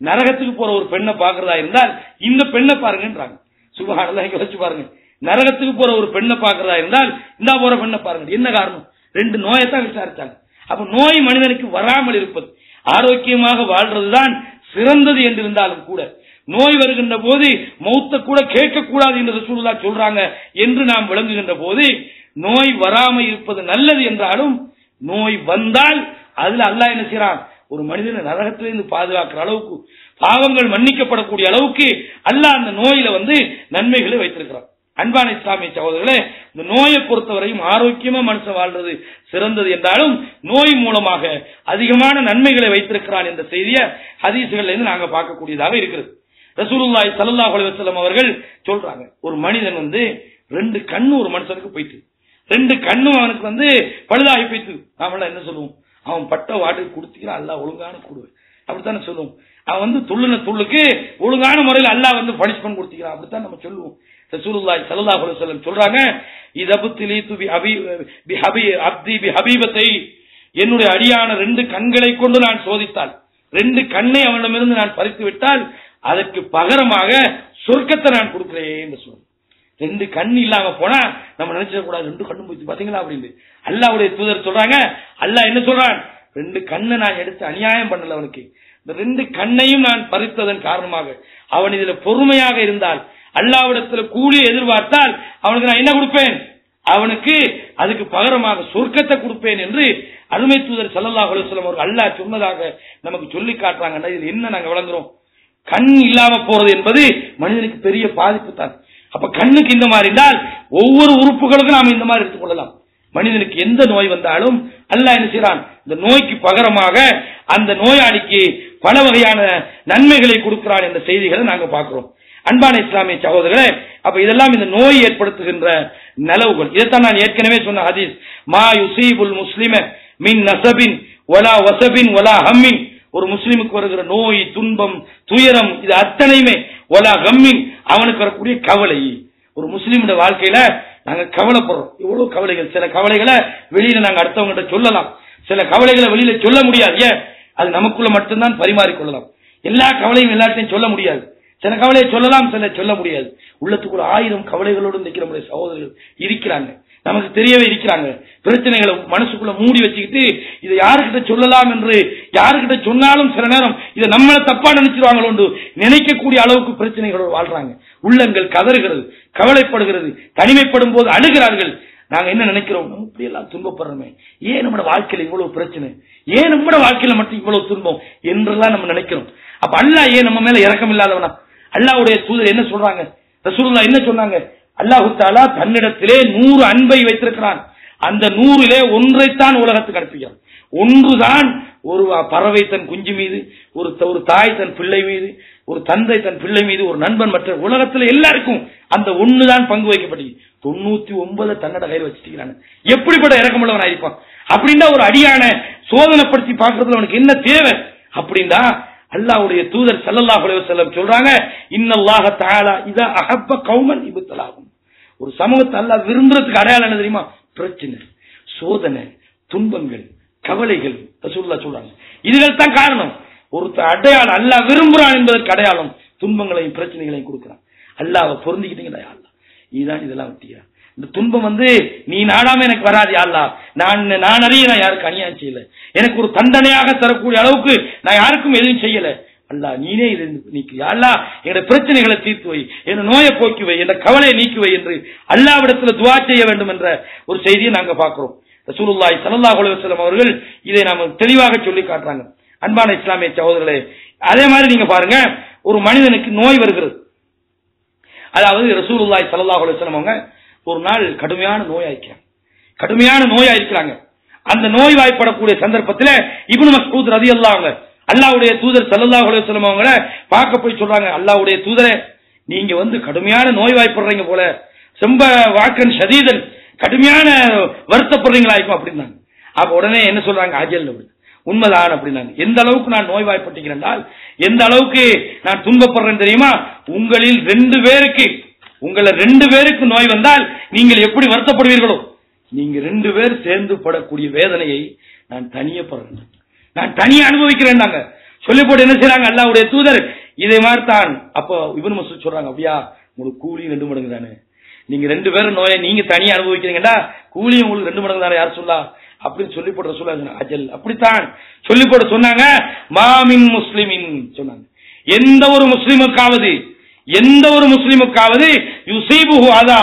நரகத்துக்கு போற ஒரு பெண்ணை பாக்குறதா இருந்தால் இந்த பெண்ணை பாருங்கன்றாங்க. சுப்ஹானல்லாஹ், இங்க வச்சு பாருங்க, நரகத்துக்கு போற ஒரு பெண்ணை பாக்குறதா இருந்தால் இந்த போற பெண்ணை பாருங்க. என்ன காரணம்? ரெண்டு நோயத்தான் விசாரிச்சாங்க. அப்ப நோய் மனிதனுக்கு வராமல் இருப்பது, ஆரோக்கியமாக வாழ்றதுதான் சிறந்தது என்று இருந்தாலும் கூட நோய் வருகின்ற போது மௌத்த கூட கேட்கக்கூடாது என்று ரசூலுல்லாஹ் சொல்றாங்க என்று நாம் விளங்குகின்ற போது நோய் வராமல் இருப்பது நல்லது என்றாலும் நோய் வந்தால் அதுல அல்லாஹ் என்ன செய்யறான், ஒரு மனிதனை நரகத்திலிருந்து பாதுகாக்கிற அளவுக்கு, பாவங்கள் மன்னிக்கப்படக்கூடிய அளவுக்கு அல்லாஹ் அந்த நோயில வந்து நன்மைகளை வைத்திருக்கிறான். அன்பான இஸ்லாமிய சகோதரர்களே, இந்த நோயை பொறுத்தவரையும் ஆரோக்கியமா மனுஷன் வாழ்றது சிறந்தது என்றாலும் நோய் மூலமாக அதிகமான நன்மைகளை வைத்திருக்கிறான் என்ற செய்தியை ஹதீஸ்கள்ல இருந்து நாங்க பார்க்கக்கூடியதாக இருக்கிறது. ரசூலுல்லாஹி ஸல்லல்லாஹு அலைஹி வஸல்லம் அவர்கள் சொல்றாங்க, ஒரு மனிதன் வந்து ரெண்டு கண்ணு ஒரு மனுஷனுக்கு போயிட்டு, ரெண்டு கண்ணும் அவனுக்கு வந்து பழுதாகி போயிட்டு, நாமெல்லாம் என்ன சொல்லுவோம், அவன் பட்ட வாட்டுக்கு கொடுத்துக்கிறான், அல்லாஹ் ஒழுங்கான கொடுவேன் அப்படித்தானே சொல்லுவோம். அவன் வந்து துள்ளுன துள்ளுக்கு ஒழுங்கான முறையில் அல்லாஹ் வந்து பனிஷ்மென்ட் கொடுத்துக்கிறான் அப்படித்தான் நம்ம சொல்லுவோம். ரசூலுல்லாஹி ஸல்லல்லாஹு அலைஹி வஸல்லம் சொல்றாங்க, இதபுத்திலீது பிஹபீபத்தை, என்னுடைய அடியான ரெண்டு கண்களை கொண்டு நான் சோதித்தால், ரெண்டு கண்ணை அவனிடமிருந்து நான் பறித்து விட்டால் அதற்கு பகரமாக சொர்க்கத்தை நான் கொடுக்கிறேன் என்று சொல்றேன். ரெண்டு கண் இல்லாம போனா நம்ம நினைச்சிட கூடாது, ரெண்டு கண்ணும் போயிட்டு பாத்தீங்களா அப்படின்னு. அல்லாஹ்வுடைய தூதர் சொல்றாங்க, அல்லாஹ் என்ன சொல்றான், ரெண்டு கண்ணை நான் எடுத்து அநியாயம் பண்ணல அவனுக்கு, இந்த ரெண்டு கண்ணையும் நான் பறித்ததன் காரணமாக அவன் இதுல பொறுமையாக இருந்தால், அல்லாஹ்விடத்துல கூலி எதிர்பார்த்தால் அவனுக்கு நான் என்ன கொடுப்பேன், அவனுக்கு அதுக்கு பகரமாக சொர்க்கத்தை கொடுப்பேன் என்று அருமை தூதர் ஸல்லல்லாஹு அலைஹி வஸல்லம் அவர்கள் அல்லாஹ் சொன்னதாக நமக்கு சொல்லி காட்டுறாங்க. இதுல என்ன நாங்க விளங்குறோம், கண் இல்லாம போறது என்பது மனிதனுக்கு பெரிய பாதிப்பு தான். அப்ப கண்ணுக்கு இந்த மாதிரி இருந்தால் ஒவ்வொரு உறுப்புகளுக்கும் நாம இந்த மாதிரி எடுத்துக்கொள்ளலாம். மனிதனுக்கு எந்த நோய் வந்தாலும் அல்லாஹ் என்ன செய்யறான், இந்த நோய்க்கு பகரமாக அந்த நோயாளிக்கு பல வகையான நன்மைகளை கொடுக்கிறான் என்ற செய்திகளை நாங்க பார்க்கிறோம். அன்பான இஸ்லாமிய சகோதரர்களே, அப்ப இதெல்லாம் இந்த நோய் ஏற்படுத்துகின்ற நலவுகள். இதைத்தான் நான் ஏற்கனவே சொன்ன ஹதீஸ், மா யுசீபுல் முஸ்லிம மின் நஸபின் வலா வஸபின் வலா ஹம்மின், ஒரு முஸ்லிமுக்கு வருகிற நோய், துன்பம், துயரம், இது அத்தனையுமே வலா ஹம்மின், அவனுக்கு வரக்கூடிய கவலை. ஒரு முஸ்லிமுடைய வாழ்க்கையில நாங்க கவலைப்படுறோம், எவ்வளவு கவலைகள். சில கவலைகளை வெளியில நாங்க அடுத்தவங்க சொல்லலாம், சில கவலைகளை வெளியில சொல்ல முடியாது. ஏன், அது நமக்குள்ள மட்டும்தான் பரிமாறிக்கொள்ளலாம். எல்லா கவலையும் எல்லாத்தையும் சொல்ல முடியாது. சில கவலையை சொல்லலாம், சில சொல்ல முடியாது. உள்ளத்துக்குள்ள 1000 கவலைகளோடு நிற்கிற நம்முடைய சகோதரர்கள் இருக்கிறாங்க, நமக்கு தெரியவே இருக்கிறாங்க. பிரச்சனைகளை மனசுக்குள்ள மூடி வச்சுக்கிட்டு இதை யாருக்கிட்ட சொல்லலாம் என்று, யாருக்கிட்ட சொன்னாலும் சில நேரம் இதை நம்மள தப்பா நினைச்சிருவாங்களோ என்று நினைக்கக்கூடிய அளவுக்கு பிரச்சனைகளோடு வாழ்றாங்க. உள்ளங்கள் கதறுகிறது, கவலைப்படுகிறது, தனிமைப்படும் போது அழுகிறார்கள். நாங்க என்ன நினைக்கிறோம், நம்ம இப்படி எல்லாம் துன்பப்படுறோமே, ஏன் நம்ம வாழ்க்கையில இவ்வளவு பிரச்சனை, ஏன் நம்ம வாழ்க்கையில மட்டும் இவ்வளவு துன்பம் என்றெல்லாம் நம்ம நினைக்கிறோம். அப்ப அல்லாஹ் ஏன் நம்ம மேல இரக்கம் இல்லாதவனா? அல்லாஹ்வுடைய தூதர் என்ன சொல்றாங்க, ரசூலுல்லாஹ் என்ன சொன்னாங்க, அல்லாஹ் தஆலா தன்னிடத்திலே 100 அன்பை வைத்திருக்கிறான். அந்த 100லே ஒன்றைத்தான் உலகத்துக்கு அனுப்புகிறான். ஒன்றுதான், ஒரு பறவை தன் குஞ்சு மீது, ஒரு தாய் தன் பிள்ளை மீது, ஒரு தந்தை தன் பிள்ளை மீது, ஒரு நண்பன், மற்ற உலகத்துல எல்லாருக்கும் அந்த ஒண்ணுதான் பங்கு வைக்கப்பட்டது. 99 தன்னோட கையில் வச்சுக்கிறாங்க. எப்படிப்பட்ட இரக்கமுள்ளவன் ஆயிருப்பான்? அப்படின்னா ஒரு அடியான சோதனைப்படுத்தி பார்க்கறதுல அவனுக்கு என்ன தேவை அப்படின்னா, அல்லாஹ்வுடைய தூதர் ஸல்லல்லாஹு அலைஹி வஸல்லம் சொல்றாங்க, இன்னல்லாஹ தஆலா இதா அஹப்ப கௌமன் இப்தலாஹும், ஒரு சமூகத்தை அல்லாஹ் விரும்புறதுக்கு அடையாளம் என்ன தெரியுமா? பிரச்சனை, சோதனை, துன்பங்கள், கவலைகள். ரசூலுல்லாஹ் சொல்றாங்க, இதுகள் தான் காரணம். ஒரு அடையாளம், அல்லாஹ் விரும்புறான் என்பதற்கு அடையாளம் துன்பங்களையும் பிரச்சனைகளையும் கொடுக்கிறான். அல்லாஹ்வை பொருந்திக்கிட்டீங்களா, யா அல்லாஹ் நீதான் இதெல்லாம் விட்டியா, இந்த துன்பம் வந்து நீ நாடாம எனக்கு வராது யா அல்லாஹ், நான் அறிய நான் யாருக்கு அநியாயம் செய்யல, எனக்கு ஒரு தண்டனையாக தரக்கூடிய அளவுக்கு நான் யாருக்கும் எதுவும் செய்யல, அல்லாஹ் நீனே இது நீக்கு, யா அல்லாஹ் என்னோட பிரச்சனைகளை தீர்த்து வை, என் நோயை போக்கி வை, என் கவலையை நீக்குவை என்று அல்லாஹ்விடத்துல துஆ செய்ய வேண்டும் என்ற ஒரு செய்தியை நாங்க பார்க்கிறோம். ரசூலுல்லாஹி ஸல்லல்லாஹு அலைஹி வஸல்லம் அவர்கள் இதை நாம தெளிவாக சொல்லி காட்டுறாங்க. அன்பான இஸ்லாமிய சகோதரர்களே, அதே மாதிரி நீங்க பாருங்க, ஒரு மனிதனுக்கு நோய் வருகிறது. அதாவது ரசூலுல்லாஹி ஸல்லல்லாஹு அலைஹி வஸல்லம் அவங்க ஒரு நாள் கடுமையான நோயாயிருக்கிறாங்க. அந்த நோய் வாய்ப்படக்கூடிய சந்தர்ப்பத்தில் இப்னு மஸ்ஊத் ரலியல்லாஹு அன்ஹு அல்லாஹ்வுடைய தூதர் ஸல்லல்லாஹு அலைஹி வஸல்லம் அவங்கள பார்க்க போய் சொல்றாங்க, அல்லாஹ்வுடைய தூதரே, நீங்க கடுமையான நோய் வாய்ப்படுறீங்க போல, ரொம்ப வாக்கன் ஷதீதன், கடுமையான வருத்தப்படுறீங்களா இருக்கும் அப்படின்னாங்க. அப்ப உடனே என்ன சொல்றாங்க, அஜல் உண்மைதான் அப்படின்னாங்க. எந்த அளவுக்கு நான் நோய் வாய்ப்பட்டிருக்கிறேன், எந்த அளவுக்கு நான் துன்பப்படுறேன் தெரியுமா? உங்களில் 2 பேருக்கு நோய் வந்தால் நீங்கள் எப்படி வருத்தப்படுவீர்களோ, நீங்க 2 பேர் சேர்ந்து படக்கூடிய வேதனையை நான் தனியப்படுறேன், நான் தனியா அனுபவிக்கிறேன். சொல்லி போட்டு என்ன செய்யறாங்க, அல்லாஹ்வுடைய தூதர் இதே மாதிரி தான். அப்போ இப்னு மஸ்ஊத் சொல்றாங்க, அப்படியா, உங்களுக்கு கூலி 2 மடங்கு தானே, நீங்க 2 பேரும் நோயை நீங்க தனியா அனுபவிக்கிறீங்கடா, கூலி உங்களுக்கு 2 மடங்கு தானே, யார் சொல்லா அப்படின்னு சொல்லி போட்டு ரசூலுல்லாஹி அஜல் அப்படித்தான் சொல்லி போட்டு சொன்னாங்க. மாமின் முஸ்லிமின் சொன்னாங்க, எந்த ஒரு முஸ்லிமுக்காவது யுஸீபுஹு அதா,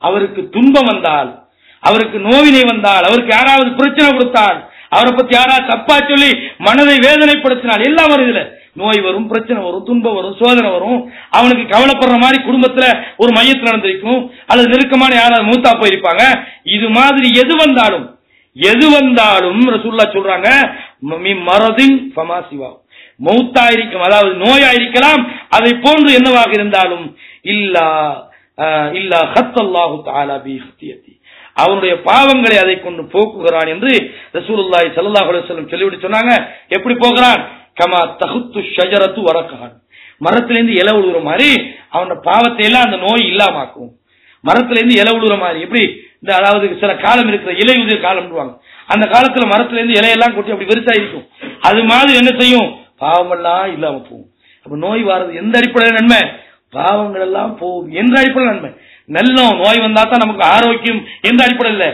அவருக்கு துன்பம் வந்தால், அவருக்கு நோவினை வந்தால், அவருக்கு யாராவது பிரச்சனை கொடுத்தால், அவரை பத்தி யாராவது தப்பா சொல்லி மனதை வேதனைப்படுத்தினால், எல்லாம் வரும். இதுல நோய் வரும், பிரச்சனை வரும், துன்பம் வரும், சோதனை வரும். அவனுக்கு கவலைப்படுற மாதிரி குடும்பத்துல ஒரு மையத்தில் நடந்திருக்கும், அல்லது நெருக்கமான யாராவது மூத்தா போயிருப்பாங்க. இது மாதிரி எது வந்தாலும் ரசூலுல்லாஹ் சொல்றாங்க, மரதின் ஃபமாசிவா, மௌத்தாயிருக்கும், அதாவது நோயாயிருக்கலாம், அதை போன்று என்னவாக இருந்தாலும், இல்லா ஹத்தல்லாஹு தஆலா பி ஹத்தியதி, அவனுடைய பாவங்களை அதை கொண்டு போக்குகிறான் என்று ரசூலுல்லாஹி ஸல்லல்லாஹு அலைஹி வஸல்லம் சொல்லிவிட்டு சொன்னாங்க. எப்படி போகிறான்? கமா தஹுத்து ஷஜரத்து வரகான், மரத்திலிருந்து இலை விழுகிற மாதிரி அவனோட பாவத்தை எல்லாம் அந்த நோய் இல்லாமக்கும். மரத்திலிருந்து இலை விழுகிற மாதிரி எப்படி, இந்த அதாவது சில காலம் இருக்கிற இலை உதிர் காலம், அந்த காலத்துல மரத்திலிருந்து இலையெல்லாம் கொட்டி அப்படி வெறுத்தா இருக்கும், அது மாதிரி என்ன செய்யும், பாவமெல்லாம் இல்லாம போகும். அப்ப நோய் வர்றது எந்த அடிப்படையில் நன்மை, பாவங்கள் எல்லாம் போகும் என்ற அடிப்படையில் நன்மை. நல்ல நோய் வந்தா தான் நமக்கு ஆரோக்கியம் என்ற அடிப்படையில்,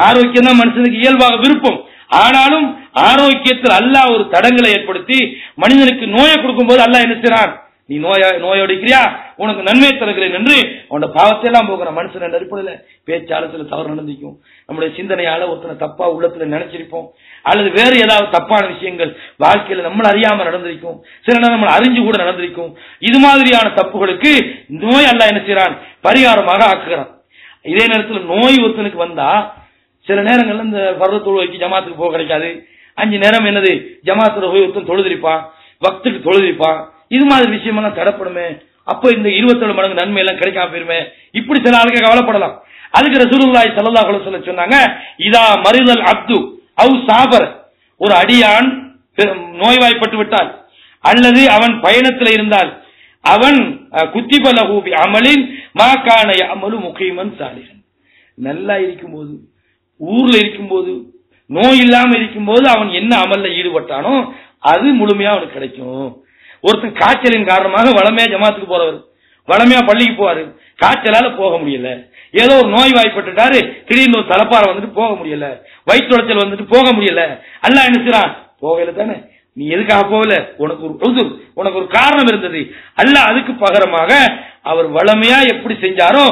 ஆரோக்கியம் தான் மனுஷனுக்கு இயல்பாக விருப்பம். ஆனாலும் ஆரோக்கியத்தில் அல்லாஹ் ஒரு தடங்களை ஏற்படுத்தி மனிதனுக்கு நோயை கொடுக்கும் போது அல்லாஹ் என்ன செய்றான், நீ நோயோடு இருக்கிறியா, உனக்கு நன்மை தருகிறேன் என்று அவனோட பாவத்தை எல்லாம் போகிற மனுஷன் என்ற அடிப்படையில் பேச்சாளத்துல தவறு நடந்திருக்கும், நம்முடைய சிந்தனையால ஒருத்தனை தப்பா உள்ளத்துல நினைச்சிருப்போம், அல்லது வேறு ஏதாவது தப்பான விஷயங்கள் வாழ்க்கையில நம்மள அறியாம நடந்திருக்கும், சில நேரம் நம்ம அறிஞ்சு கூட நடந்திருக்கும். இது மாதிரியான தப்புகளுக்கு நோய் அல்லாஹ் என்ன செய்யறான், பரிகாரமாக ஆக்குகிறான். இதே நேரத்தில் நோய் ஒருத்தனுக்கு வந்தா சில நேரங்கள்ல இந்த ஃபர்து தொழுகைக்கு ஜமாத்துக்கு போக கிடைக்காது, 5 நேரம் என்னது ஜமாத்துல போய் ஒருத்தன் தொழுதிருப்பான், வக்துக்கு தொழுதிருப்பான், இது மாதிரி விஷயம் எல்லாம் தடப்படுமே, அப்ப இந்த 27 மடங்கு நன்மை எல்லாம் கிடைக்காம போயிருமே, இப்படி சில ஆளுக்கு கவலைப்படலாம். அதுக்கு ரசூலுல்லாஹி ஸல்லல்லாஹு அலைஹி வஸல்லம் சொன்னாங்க, இதா மரிதல் அப்து அவு சாபர், ஒரு அடியான் நோய்வாய்ப்பட்டு விட்டால் அல்லது அவன் பயணத்தில் இருந்தால், அவன் குத்திபலஹு பி அமலின் மா கான யஅமலு முகீமன் சாலிஹன், நல்லா இருக்கும்போது, ஊர்ல இருக்கும்போது, நோய் இல்லாம இருக்கும்போது அவன் என்ன அமல்ல ஈடுபட்டானோ அது முழுமையா அவனுக்கு கிடைக்கும். ஒருத்தன் காய்ச்சலின் காரணமாக வளமையா ஜமாத்துக்கு போறவர், வளமையா பள்ளிக்கு போவாரு, காய்ச்சலால போக முடியல, ஏதோ ஒரு நோய் வாய்ப்பட்டுட்டாரு, திடீர்னு ஒரு தலப்பாறை வந்துட்டு போக முடியல, வயிற்றுச்சல் வந்துட்டு போக முடியல, அல்லாஹ் என்ன செய்றான், போகல தானே, நீ எதுக்காக போகல, உனக்கு ஒரு காரணம் இருந்தது, அல்லாஹ் அதுக்கு பகரமாக அவர் வளமையா எப்படி செஞ்சாரோ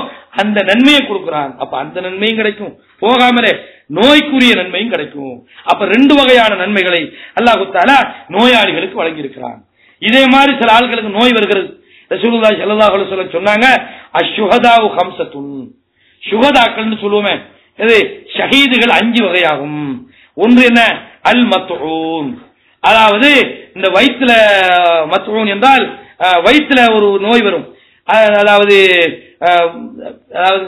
அந்த நன்மையை கொடுக்கிறான். அப்ப அந்த நன்மையும் கிடைக்கும், போகாமலே நோய்க்குரிய நன்மையும் கிடைக்கும். அப்ப 2 வகையான நன்மைகளை அல்லாஹ் தஆலா நோயாளிகளுக்கு வழங்கி இருக்கிறான். இதே மாதிரி சில ஆட்களுக்கு நோய் வருகிறது. ரசூலுல்லாஹி ஸல்லல்லாஹு அலைஹி வஸல்லம் சொன்னாங்க, அஷ்ஹுஹதாஉ ஹம்ஸத்துன், ஷுஹதாக்கள்னு சொல்லுவோமே, இது ஷஹீதுகள் 5 வகையாகும். ஒன்று என்ன, அல் மத்ஊன், அதாவது இந்த வயிற்றுல, மத்ஊன் என்றால் வயிற்றுல ஒரு நோய் வரும், அதாவது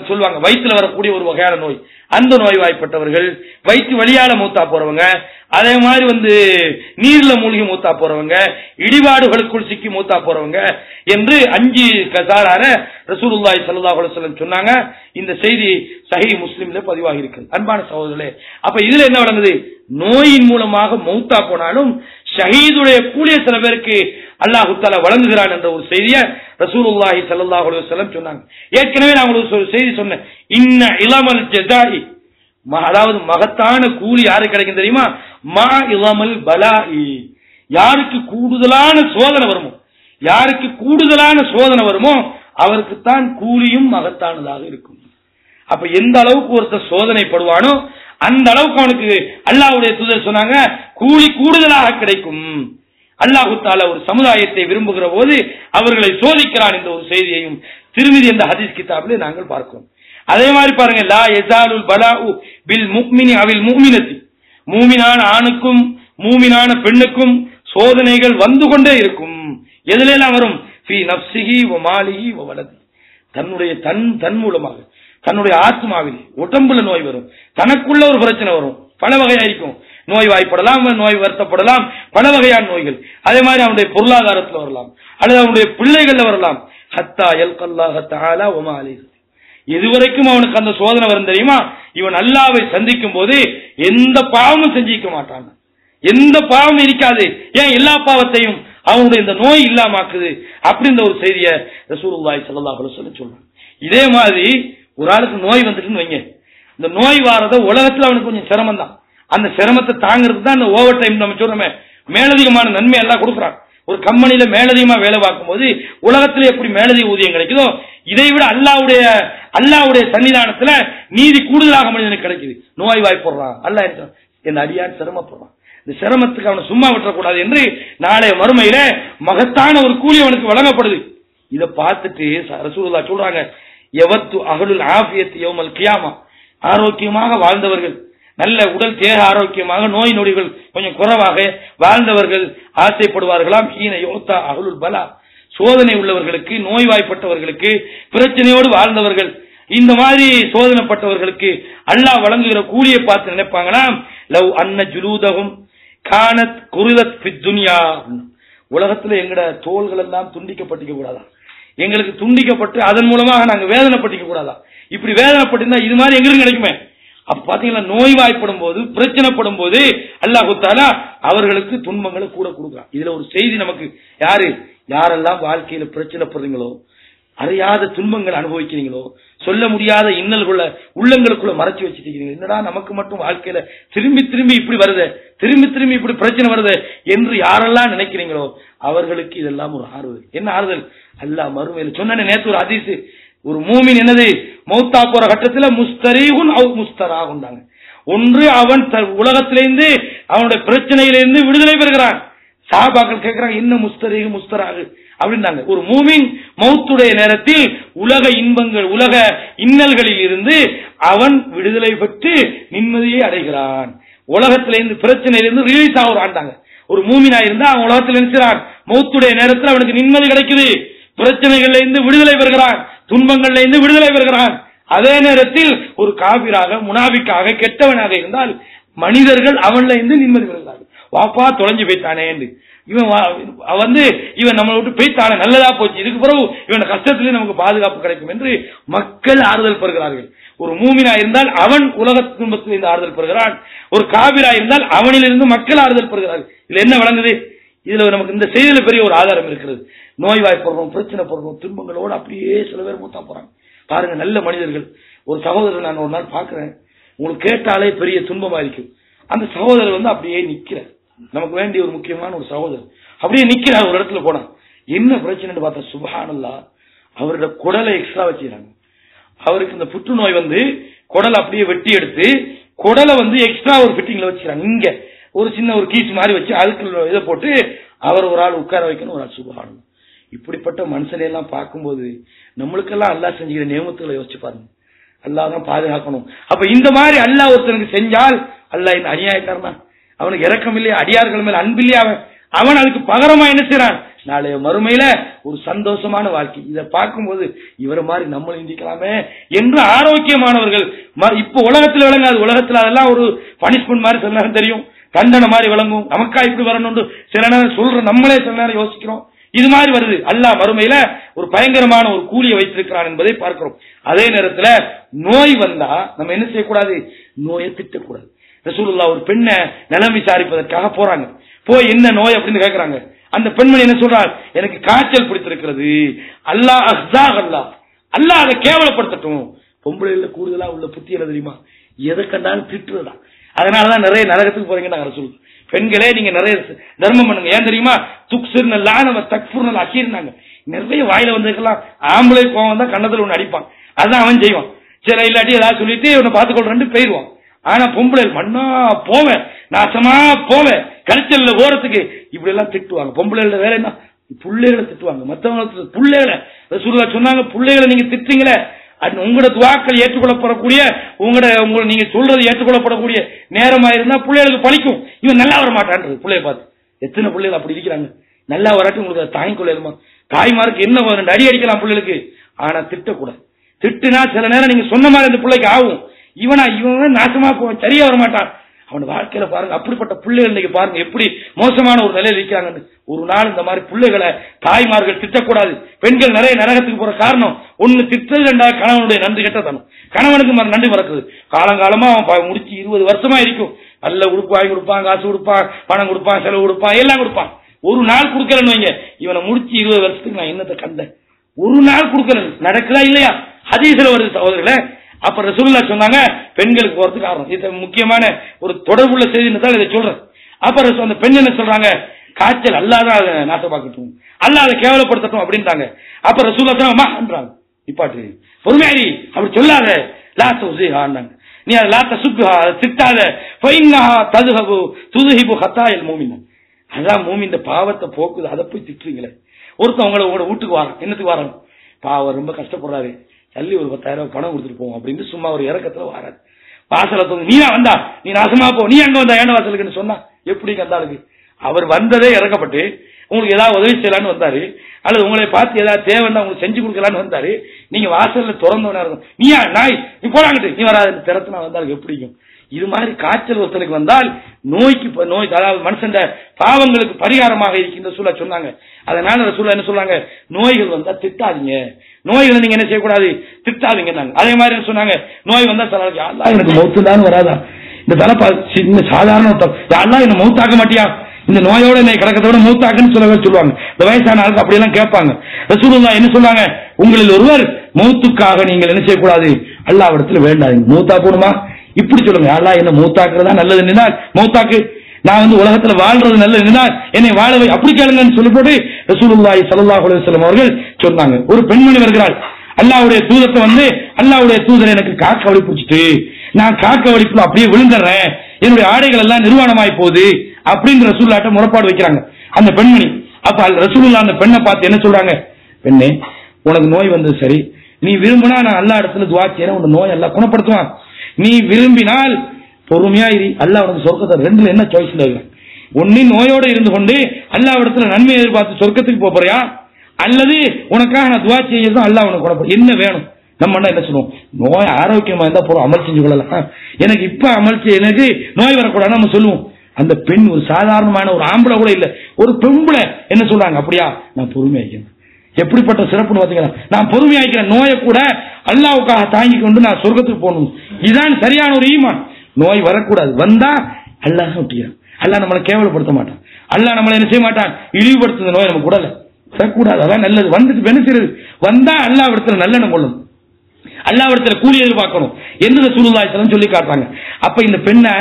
சொல்லுவாங்க வயிற்றுல வரக்கூடிய ஒரு வகையான நோய், அந்த நோய் வாய்ப்பட்டவர்கள், வயிற்று வழியால மூத்தா போறவங்க, அதே மாதிரி நீர்ல மூழ்கி மூத்தா போறவங்க, இடிபாடுகளுக்குள் சிக்கி மூத்தா போறவங்க என்று 5 கசாரான ரசூலுல்லாஹி ஸல்லல்லாஹு அலைஹி வஸல்லம் சொன்னாங்க. இந்த செய்தி சஹீஹ் முஸ்லிம்ல பதிவாகி இருக்கு. அன்பான சகோதரர்களே, அப்ப இதுல என்ன வழங்குது, நோயின் மூலமாக மௌத்தா போனாலும் ஷஹீதுடைய கூலிய சில பேருக்கு அல்லாஹ் தஆலா வழங்குகிறான் என்ற ஒரு செய்தியை ரசூலுல்லாஹி ஸல்லல்லாஹு அலைஹி வஸல்லம் சொன்னாங்க. ஏற்கனவே நான் உங்களுக்கு ஒரு செய்தி சொன்னேன், இன்ன இலமல் ஜஸாஇ, அதாவது மகத்தான கூலி யாருக்கு கிடைக்கும் தெரியுமா, மா இலமல் பலாஇ, யாருக்கு கூடுதலான சோதனை வருமோ அவருக்குத்தான் கூலியும் மகத்தானதாக இருக்கும். அப்ப எந்த அளவுக்கு ஒருத்தர் சோதனைப்படுவானோ அந்த அளவுக்கு அவனுக்கு அல்லாஹ்வுடைய தூதர் சொன்னாங்க, கூலி கூடுதலாக கிடைக்கும். அல்லாஹ் தஆலா ஒரு சமுதாயத்தை விரும்புகிற போது அவர்களை சோதிக்கிறான் என்ற ஒரு செய்தியையும் திருமிதி என்ற ஹதீஸ் கிதாபிலே நாங்கள் பார்க்கிறோம். அதே மாதிரி பாருங்க, லா யஸாலுல் பலாஉ பில் முஃமினி அவில் முஃமினத்தி, மூமினான ஆணுக்கும் மூமினான பெண்ணுக்கும் சோதனைகள் வந்து கொண்டே இருக்கும். எதிலெல்லாம் வரும்? ஃபீ நஃப்ஸிஹி வ மாலிஹி வ வலதி, தன்னுடைய தன் மூலமாக தன்னுடைய ஆத்மாவில் உடம்புல நோய் வரும், தனக்குள்ள ஒரு பிரச்சனை வரும், பல வகையாயிருக்கும். நோய் வாய்ப்படலாம், நோய் வருத்தப்படலாம், பல வகையான நோய்கள். அதே மாதிரி அவனுடைய பொருளாதாரத்தில் வரலாம், அல்லது அவனுடைய பிள்ளைகள்ல வரலாம். ஹத்தா யல்கல்லாஹ தஆலா வ மா அலைஹி, எதுவரைக்கும் அவனுக்கு அந்த சோதனை வரும் தெரியுமா? இவன் அல்லாஹ்வை சந்திக்கும் போது எந்த பாவமும் செஞ்சிக்க மாட்டான், எந்த பாவமும் இருக்காது. ஏன்? எல்லா பாவத்தையும் அவனுடைய இந்த நோய் இல்லாமக்குது. அப்படின்ற ஒரு செய்தியை ரசூலுல்லாஹி ஸல்லல்லாஹு அலைஹி வஸல்லம் சொல்றாங்க. இதே மாதிரி ஒரு ஆளுக்கு நோய் வந்துட்டுன்னு வைங்க, இந்த நோய் வாரத உலகத்துல அவனுக்கு கொஞ்சம் சிரமம் தான். அந்த சிரமத்தை தாங்கிறதுக்கு தான் இந்த ஓவர் டைம் நம்ம சொல்றோமே, மேலதிகமான நன்மை எல்லாம் கொடுக்குறான். ஒரு கம்பெனியில மேலதிகமா வேலை பார்க்கும் போது உலகத்துல எப்படி மேலதிக ஊதியம் கிடைக்குதோ, இதை விட அல்லாஹ்வுடைய சன்னிதானத்துல நீதி கூடுதலாக மனிதனுக்கு கிடைக்குது. நோய் வாய்ப்படுறான், அல்லாஹ் என் அடியான் சிரமப்படுறான், இந்த சிரமத்துக்கு அவனை சும்மா விட்டுறக்கூடாது என்று நாளைய மறுமையில மகத்தான ஒரு கூலி அவனுக்கு வழங்கப்படுது. இதை பார்த்துட்டு ரசூலுல்லாஹ் சொல்றாங்க, யவத்து அஹ்லுல் ஆஃபியத் யௌமல் கியாமா, ஆரோக்கியமாக வாழ்ந்தவர்கள், நல்ல உடல் தேக ஆரோக்கியமாக நோய் நொடிகள் கொஞ்சம் குறைவாக வாழ்ந்தவர்கள் ஆசைப்படுவார்களாம். ஹீன யோத்தா அஹ்லுல் பலா, சோதனை உள்ளவர்களுக்கு, நோய்வாய்ப்பட்டவர்களுக்கு, பிரச்சனையோடு வாழ்ந்தவர்கள், இந்த மாதிரி சோதனைப்பட்டவர்களுக்கு அல்லாஹ் வழங்குகிற கூலியை பார்த்து நினைப்பாங்களாம், லவ் அன்ன ஜுலூதஹும் கானத் குரிதத் ஃபித் துன்யா, உலகத்துல எங்கட தோள்கள் எல்லாம் துண்டிக்கப்பட்டிக்க கூடாதா, எங்களுக்கு துண்டிக்கப்பட்டு அதன் மூலமாக நாங்க வேதனைப்பட்டிக்க கூடாதா? இப்படி வேதனைப்பட்டிருந்தா இது மாதிரி எங்களுக்கு கிடைக்குமே. அப்ப பாத்தீங்கன்னா நோய்வாய்ப்படும் போது, பிரச்சனைப்படும் போது அல்லாஹ் தஆலா அவர்களுக்கு துன்பங்களை கூட கொடுக்குறான். இதுல ஒரு செய்தி நமக்கு, யாரெல்லாம் வாழ்க்கையில பிரச்சனைப்படுறீங்களோ, அறியாத துன்பங்கள் அனுபவிக்கிறீங்களோ, சொல்ல முடியாத இன்னல்குள்ள உள்ளங்களுக்குள்ள மறைச்சு வச்சிருக்கீங்க, என்னடா நமக்கு மட்டும் வாழ்க்கையில திரும்பி திரும்பி இப்படி வருது, திரும்பி திரும்பி இப்படி பிரச்சனை வருது என்று யாரெல்லாம் நினைக்கிறீங்களோ அவர்களுக்கு இதெல்லாம் ஒரு ஆறுதல். என்ன ஆறுதல்? அல்லாஹ் மறுமையில சொன்ன நேற்று ஒரு ஹதீஸ், ஒரு மூமின் என்னது மௌத்தா போற கட்டத்துல முஸ்தரீகுன் அவ் முஸ்தராகுண்டாங்க. ஒன்று அவன் உலகத்திலிருந்து அவனுடைய பிரச்சனையிலிருந்து விடுதலை பெறுகிறான். சஹாபாக்கள் கேட்கிறாங்க, என்ன முஸ்தரீகு முஸ்தராகு அப்படின்னாங்க. ஒரு மூமின் மௌத்துடைய நேரத்தில் உலக இன்பங்கள், உலக இன்னல்களில் இருந்து அவன் விடுதலை பெற்று நிம்மதியை அடைகிறான். உலகத்திலிருந்து பிரச்சனையிலிருந்து ரிலீஸ் ஆகுறான்டாங்க. ஒரு மூமினா இருந்தா அவன் உலகத்தில் நினைச்சான், மௌத்துடைய நேரத்தில் அவனுக்கு நிம்மதி கிடைக்குது, பிரச்சனைகள்ல இருந்து விடுதலை பெறுகிறான், துன்பங்கள்ல இருந்து விடுதலை பெறுகிறான். அதே நேரத்தில் ஒரு காபிராக, முனாபிக்காக, கெட்டவனாக இருந்தால் மனிதர்கள் அவன்ல இருந்து நிம்மதி பெறுகிறார்கள். வாப்பா தொலைஞ்சு போய்த்தானே என்று, இவன் நம்மளை விட்டு போய்த்தானே, நல்லதா போச்சு, இதுக்கு பிறகு இவன் கஷ்டத்திலே நமக்கு பாதுகாப்பு கிடைக்கும் என்று மக்கள் ஆறுதல் பெறுகிறார்கள். ஒரு மூமினா இருந்தால் அவன் உலக துன்பத்திலிருந்து ஆறுதல் பெறுகிறான், ஒரு காபிரா இருந்தால் அவனிலிருந்து மக்கள் ஆறுதல் பெறுகிறார்கள். இதுல என்ன வழங்குது? இதுல நமக்கு இந்த செய்தியில பெரிய ஒரு ஆதாரம் இருக்கிறது. நோய்வாய்ப்படுறோம், பிரச்சனை படுறோம், துன்பங்களோடு அப்படியே சில பேர் மூத்தா போறாங்க. பாருங்க, நல்ல மனிதர்கள். ஒரு சகோதரர் நான் ஒரு நாள் பாக்குறேன், உங்களுக்கு கேட்டாலே பெரிய துன்பமா இருக்கும். அந்த சகோதரர் அப்படியே நிக்கிறார், நமக்கு வேண்டிய ஒரு முக்கியமான ஒரு சகோதரர் அப்படியே நிக்கிறார். ஒரு இடத்துல போனா என்ன பிரச்சனை பார்த்தா, சுப்ஹானல்லாஹ், அவரோட குடலை எக்ஸ்ட்ரா வச்சுக்கிறாங்க. அவருக்கு இந்த புற்றுநோய் குடலை அப்படியே வெட்டி எடுத்து குடலை எக்ஸ்ட்ரா ஒரு ஃபிட்டிங்ல வச்சுக்கிறாங்க. இங்க ஒரு சின்ன ஒரு கீஸ் மாதிரி வச்சு அதுக்கு இதை போட்டு அவர் ஒரு ஆள் உட்கார வைக்கணும், ஒரு ஆள். சுப்ஹானல்லாஹ், இப்படிப்பட்ட மனுஷனையெல்லாம் பார்க்கும்போது நம்மளுக்கெல்லாம் அல்லாஹ் செஞ்சுக்கிற நியமத்துகளை யோசிச்சு பாருங்க. அல்லாஹ் தான் பாதுகாக்கணும். அப்ப இந்த மாதிரி அல்லாஹ் ஒருத்தனுக்கு செஞ்சால் அல்லாஹ் இந்த அநியாயக்காரனா, அவனுக்கு இரக்கம் இல்லையா, அடியார்கள் மேல அன்பு இல்லையா, அவன் அதுக்கு பகரமா என்ன செய்யறான்? நாளைய மறுமையில ஒரு சந்தோஷமான வாழ்க்கை. இதை பார்க்கும்போது இவரை மாதிரி நம்மளும் இந்திக்கலாமே என்று ஆரோக்கியமானவர்கள் இப்ப உலகத்தில் விளங்காது. உலகத்தில் அதெல்லாம் ஒரு பனிஷ்மெண்ட் மாதிரி சில நேரம் தெரியும், தண்டனை மாதிரி விளங்கும். நமக்கா இப்படி வரணும்னு சில நேரம் சொல்ற நம்மளே சில நேரம் யோசிக்கிறோம். இது மாதிரி வருது. அல்லாஹ் மறுமையில ஒரு பயங்கரமான ஒரு கூலியை வைத்திருக்கிறான் என்பதை பார்க்கிறோம். அதே நேரத்தில் நோய் வந்தா நம்ம என்ன செய்யக்கூடாது? நோயை திட்டக்கூடாது. ரசூலுல்லாஹ் ஒரு பெண்ணை நலம் விசாரிப்பதற்காக போறாங்க. போய் என்ன நோய் அப்படின்னு கேட்கிறாங்க. அந்த பெண்மணி என்ன சொல்றாள்? எனக்கு காய்ச்சல் பிடித்திருக்கிறது. அல்லாஹ் அஸ்ஸாக், அல்லாஹ் அதை கேவலப்படுத்தட்டும். பொம்பளைல கூடுதலா உள்ள புத்தி என்ன தெரியுமா? எதை கண்டாலும் திட்டுறதா. அதனாலதான் நிறைய நரகத்துக்கு போறீங்க ரசூல். பெண்களே நீங்க நிறைய தர்மம் பண்ணுங்க. ஏன் தெரியுமா? துக்ஸிர்னல்லா நம்ம தக்ஃபுர்னல் அஷீர்னாங்க. நிறைய வாயில வந்திருக்கலாம். ஆம்பளை கோவம் தான் கண்ணத்துல ஒண்ணு அடிப்பான், அதான் அவன் செய்வான். சில இல்லாட்டி ஏதாவது சொல்லிட்டு இவனை பார்த்துக்கொள்றேன் போயிடுவான். ஆனா பொம்பளை மண்ணா போவேன், நாசமா போவேன், கழிச்சல்ல ஓரத்துக்கு இப்படி எல்லாம் திட்டுவாங்க. பொம்பளைகள வேற என்ன, பிள்ளைகளை திட்டுவாங்க. மற்றவங்க பிள்ளைகளை ரசூலுல்லாஹ் சொன்னாங்க, பிள்ளைகளை நீங்க திட்டுங்களே உங்களோட துவாக்கள் ஏற்றுக்கொள்ளப்படக்கூடிய உங்களோட நீங்க சொல்றது ஏற்றுக்கொள்ளப்படக்கூடிய நேரமா இருந்தா பிள்ளைகளுக்கு பழிக்கும். இவன் நல்லா வர மாட்டான்றது பிள்ளைய பார்த்து. எத்தனை பிள்ளைகள் அப்படி இருக்கிறாங்க. நல்லா வராட்டி உங்களுக்கு தாங்கிக் கொள்ளையுமா? தாய்மாருக்கு என்ன 2 அடி அடிக்கலாம் பிள்ளைகளுக்கு, ஆனா திட்டக்கூடாது. திட்டுனா சில நேரம் நீங்க சொன்ன மாதிரி அந்த பிள்ளைக்கு ஆகும். இவன் நாசமா போவான், சரியா வர மாட்டான். அவன் வாழ்க்கையில பாருங்க, அப்படிப்பட்ட பிள்ளைகள் இன்னைக்கு பாருங்க எப்படி மோசமான ஒரு நிலையில் இருக்கிறாங்கன்னு. ஒரு நாள் இந்த மாதிரி பிள்ளைகளை தாய்மார்கள் திட்டக்கூடாது. பெண்கள் நிறைய நரகத்துக்கு போற காரணம் ஒண்ணு திட்டது, 2வது கணவனுடைய நன்றி கெட்டத்தனம். கணவனுக்கு நன்றி மறக்குது. காலங்காலமா அவன் முடிச்சு 20 வருஷமா இருக்கும். நல்ல உடுப்பு வாங்கி கொடுப்பான், காசு கொடுப்பான், பணம் கொடுப்பான், செலவு கொடுப்பான், எல்லாம் கொடுப்பான். ஒரு நாள் கொடுக்கலன்னு வைங்க, இவனை முடிச்சு 20 வருஷத்துக்கு நான் என்னத்தை கண்டேன். ஒரு நாள் கொடுக்கல, நடக்குதா இல்லையா? ஹதீஸ்ல வருது சகோதரர்களே. அப்ப ரசூலுல்லாஹ் சொன்னாங்க பெண்களுக்கு போறதுக்கு காரணம் இது முக்கியமான ஒரு தொடர்புள்ள செய்தின்னு தான் இதை சொல்றேன். அப்ப அந்த பெண் என்ன சொல்றாங்க, காய்ச்சல் அல்லாதான் அதை நாசமாக்கட்டும், அல்ல அதை கேவலப்படுத்தட்டும் அப்படின்ட்டாங்க. அப்ப ரசூலுல்லாஹ் நிப்பாட்டு, பொறுமையாரி, அப்படி சொல்லாத, லாத்த உசிஹான்னாங்க. நீ அதை லாத்த சுப்ஹா திட்டாத, ஃபைன்னஹா ததுஹபு துதுஹிபு ஹத்தாயில் மூமின். அதான் மூமின் பாவத்தை போக்குது, அதை போய் திட்டுறீங்களே. ஒருத்தன் உங்களோட வீட்டுக்கு வரான், என்னத்துக்கு வரான், பாவம் ரொம்ப கஷ்டப்படுறாரு, தள்ளி ஒரு 10,000 ரூபாய் பணம் கொடுத்துட்டு போவோம் அப்படின்னு சும்மா ஒரு இறக்கத்துல வராது. வாசல தோங்க, நீ வந்தா நீ நாசமா போ, நீ அங்க வந்தா ஏண்ட வாசலுக்குன்னு சொன்னா எப்படி அந்த ஆளுக்கு? அவர் வந்ததே இறக்கப்பட்டு உங்களுக்கு ஏதாவது உதவி செய்யலான்னு வந்தாரு, அல்லது உங்களை பார்த்து ஏதாவது தேவைன்னா உங்களுக்கு செஞ்சு கொடுக்கலான்னு வந்தாரு. நீங்க வாசல்ல திறந்தவனா இருக்கும், நீயா நாய் நீ போறாங்கிட்டு நீ வராது திறத்துனா வந்தாலும் எப்படிக்கும்? இது மாதிரி காய்ச்சல் ஒருத்தனுக்கு வந்தால் நோய்க்கு நோய், அதாவது மனுஷன் பாவங்களுக்கு பரிகாரமாக இருக்கின்ற சூழ சொன்னாங்க. அதனால சூழ என்ன சொல்றாங்க, நோய்கள் வந்தா திட்டாதீங்க, நோய்களை நீங்க என்ன செய்யக்கூடாது, திட்டாதீங்க. அதே மாதிரி சொன்னாங்க, நோய் வந்தா சில எனக்கு மௌத்து தான் வராதா, இந்த தலைப்பா சின்ன சாதாரண யாரெல்லாம் என்ன மௌத்தாக்க மாட்டியா, இந்த நோயோட என்னை கிடக்கத்தோட மௌத்தாக்குன்னு சொல்லுவாங்க. இந்த வயசான ஆளுக்கு அப்படி எல்லாம் கேட்பாங்க. ரசூலுல்லாஹ் என்ன சொன்னாங்க, உங்களில் ஒருவர் மௌத்துக்காக நீங்கள் என்ன செய்யக்கூடாது, அல்லாஹ்விடத்துல வேண்டாதீங்க. மௌத்தா போடுமா இப்படி சொல்லுங்க, அல்லாஹ் என்ன மௌத்தாக்குறதா நல்லது நின்னால் மௌத்தாக்கு, நான் உலகத்துல வாழ்றது நல்லது நின்னால் என்னை வாழவை அப்படி கேளுங்கன்னு சொல்லி போட்டு ரசூலுல்லாஹி ஸல்லல்லாஹு அலைஹி வஸல்லம் அவர்கள் சொன்னாங்க. ஒரு பெண்மணி வருகிறாள், அல்லாஹ்வுடைய தூதத்தை அல்லாஹ்வுடைய தூதரை எனக்கு காக்க வலி பிடிச்சிட்டு, நான் காக்க வலிப்புல அப்படியே விழுந்துடுறேன், என்னுடைய ஆடைகள் எல்லாம் நிர்வாணமாய் போகுது அப்படின்னு ரசூலுல்லாஹ்ட்ட முறைப்பாடு வைக்கிறாங்க அந்த பெண்மணி. அப்ப ரசூலுல்லாஹ் அந்த பெண்ணை பார்த்து என்ன சொல்றாங்க, பெண்ணே உனக்கு நோய் வந்தது சரி, நீ விரும்பினா நான் அல்லாஹ் இடத்துல துஆ செய்றேன், உன் நோய் எல்லாம் குணப்படுத்துவான். நீ விரும்பினால் பொறுமையா இரு, அல்லாஹ் உனக்கு சொர்க்கத்தை, ரெண்டுல என்ன சாய்ஸ்ல இருக்கு? ஒன்னு நோயோட இருந்து கொண்டு அல்லாஹ் இடத்துல நன்மை எதிர்பார்த்து சொர்க்கத்துக்கு போறியா, அல்லது உனக்காக நான் துஆ செய்யறதும் அல்லாஹ் உனக்கு குணப்படுத்தும். என்ன வேணும்? நம்ம என்ன சொல்லுவோம், நோய் ஆரோக்கியமா இருந்தா போறோம், அமல் செஞ்சு கொள்ளலாம், எனக்கு இப்ப அமல் செய்ய, எனக்கு நோய் வரக்கூடாது நம்ம சொல்லுவோம். அந்த பெண் ஒரு சாதாரணமான ஒரு ஆம்பளை கூட இல்ல, ஒரு பெண்புல என்ன சொல்றாங்க, அப்படியா நான் பொறுமையாக்கிறேன். எப்படிப்பட்ட சிறப்புன்னு பாத்தீங்கன்னா, நான் பொறுமையாக்கிறேன், நோயை கூட அல்லாஹ்வுக்காக தாங்கி கொண்டு நான் சொர்க்கத்துக்கு போகணும். இதுதான் சரியான ஒரு ஈமான். நோய் வரக்கூடாது, வந்தா அல்லாஹ் விட்டுறான், அல்லாஹ் நம்மளை கேவலப்படுத்த மாட்டான், அல்லாஹ் நம்மளை என்ன செய்ய மாட்டான், இழிவுபடுத்துற நோய் நம்ம கூடல வரக்கூடாது. அதான் நல்லது. வந்துட்டு பெனிச்சிருது, வந்தா அல்லாஹ் இடத்துல நல்லெண்ணம் கொள்ளணும், அல்லாஹ் இடத்துல கூலி எதிர்பார்க்கணும் என்று ரசூலுல்லாஹி ஸல்லல்லாஹு அலைஹி வஸல்லம் சொல்லி காட்டுறாங்க. அப்ப இந்த பெண்ணை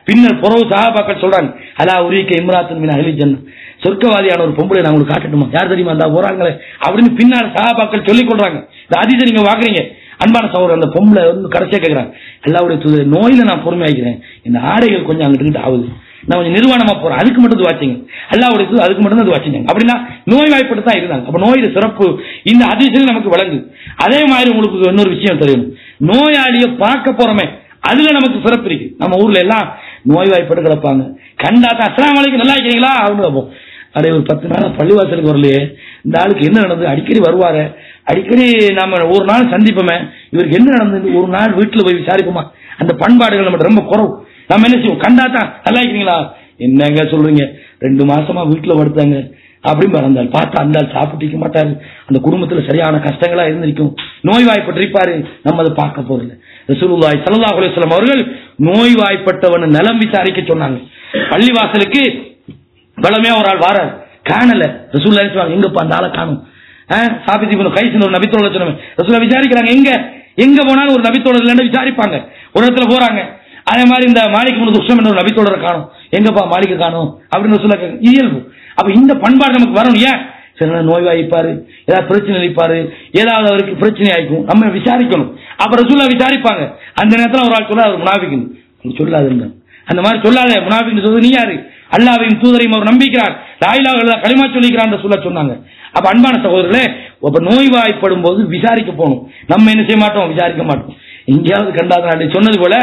பின்னர் புறவு சஹாபாக்கள் சொல்றாங்க, அலா உரீக இம்ராத்துன் மின் அஹ்லில் ஜன்னah, சொர்க்கவாதியான ஒரு பொம்பளை நான் உங்களுக்கு காட்டட்டுமா, யார் தெரியுமா அந்த போறாங்களே அப்படின்னு பின்னால் சஹாபாக்கள் சொல்லிக் கொள்றாங்க. இந்த ஹதீஸை நீங்க வாங்குறீங்க. அன்பான சகோதரர், அந்த பொம்பளை கடைசியா கேட்கிறாங்க, அல்லாஹ்வுடைய தூதரே நோயில நான் பொறுமையாக்கிறேன், இந்த ஆடைகள் கொஞ்சம் அங்கிட்டு ஆகுது, நான் கொஞ்சம் நிர்வாணமா போறேன், அதுக்கு மட்டும் துவாச்சிங்க, அல்லாஹ்வுடைய தூதர் அதுக்கு மட்டும் தான் துவாச்சிங்க அப்படின்னா நோய் வாய்ப்பட்டு தான் இருந்தாங்க. அப்ப நோயில சிறப்பு இந்த ஹதீஸில் நமக்கு விளங்குது. அதே மாதிரி உங்களுக்கு இன்னொரு விஷயம் தெரியும், நோயாளியை பார்க்க போறோமே அதுல நமக்கு சிறப்பு இருக்கு. நம்ம ஊர்ல எல்லாம் நோய் வாய்ப்பட்டு கிடப்பாங்க, கண்டா தான் அஸ்ஸலாமு அலைக்கும் நல்லா இருக்கீங்களா அப்படின்னு கேட்போம். அதே ஒரு 10 நாள் பள்ளிவாசலுக்கு வரலையே, இந்த ஆளுக்கு என்ன நடந்தது, அடிக்கடி வருவாரு, அடிக்கடி நாம ஒரு நாள் சந்திப்போமே, இவருக்கு என்ன நடந்தது ஒரு நாள் வீட்டுல போய் விசாரிப்போமா, அந்த பண்பாடுகள் நம்ம ரொம்ப குறவு. நம்ம என்ன செய்வோம், கண்டாதான் நல்லா இருக்கீங்களா, என்னங்க சொல்றீங்க, 2 மாசமா வீட்டுல படுத்தாங்க அப்படின்னு இருந்தால் பார்த்தா அந்த ஆள் சாப்பிட்டு மாட்டாரு, அந்த குடும்பத்துல சரியான கஷ்டங்களா இருந்திருக்கும், நோய்வாய்ப்பட்டிருப்பாரு, நம்ம அதை பார்க்க போறதில்லை. ரசூலுல்லாஹி ஸல்லல்லாஹு அலைஹி வஸல்லம் அவர்கள் நோய்வாய்ப்பட்டவன் நலம் விசாரிக்க சொன்னாங்க. பள்ளிவாசலுக்கு பலமே ஒரு ஆள் வாராரு, காணல, ரசூலுல்லாஹி சொல்றாங்க எங்கப்பா அந்த ஆளை காணும். சாபித் இப்னு கைஸ் ஒரு நபித்தோழர் சொன்னாங்க, ரசூலுல்லாஹ் விசாரிக்கிறாங்க, எங்க போனாலும் ஒரு நபித்தோழர் இல்லைன்னு விசாரிப்பாங்க. ஒரு இடத்துல போறாங்க, அதே மாதிரி இந்த மாலிக் இப்னு துஷ்யம் என்ற ஒரு நபித்தோழரை காணும், எங்கப்பா மாலிக்க காணும் அப்படின்னு ரசூலுல்லாஹ் இயல்பு. அப்ப இந்த பண்பாடு நமக்கு வரணும். ஏன் சில நோய்வாய்ப்பாரு, ஏதாவது பிரச்சனை அளிப்பாரு, ஏதாவது அவருக்கு பிரச்சனை ஆயிக்கும், நம்ம விசாரிக்கணும். அப்ப ரசூலுல்லாஹ் விசாரிப்பாங்க. அந்த நேரத்தில் ஒரு ஆள் சொல்ல அவர் முனாஃபிக், சொல்லாதுன்னு. அந்த மாதிரி சொல்லாத முனாஃபிக் சொல்றது நீ யாரு? அல்லாஹ்வையும் தூதரையும் அவர் நம்பிக்கிறார், லா இலாஹ இல்லல்லாஹ் கலிமா சொல்லிக்கிறான் சொல்ல சொன்னாங்க. அப்ப அன்பான சகோதரர்களே, இப்ப நோய்வாய்ப்படும் போது விசாரிக்க போகணும். நம்ம என்ன செய்ய மாட்டோம்? விசாரிக்க மாட்டோம். எங்கேயாவது கண்டா சொன்னது போல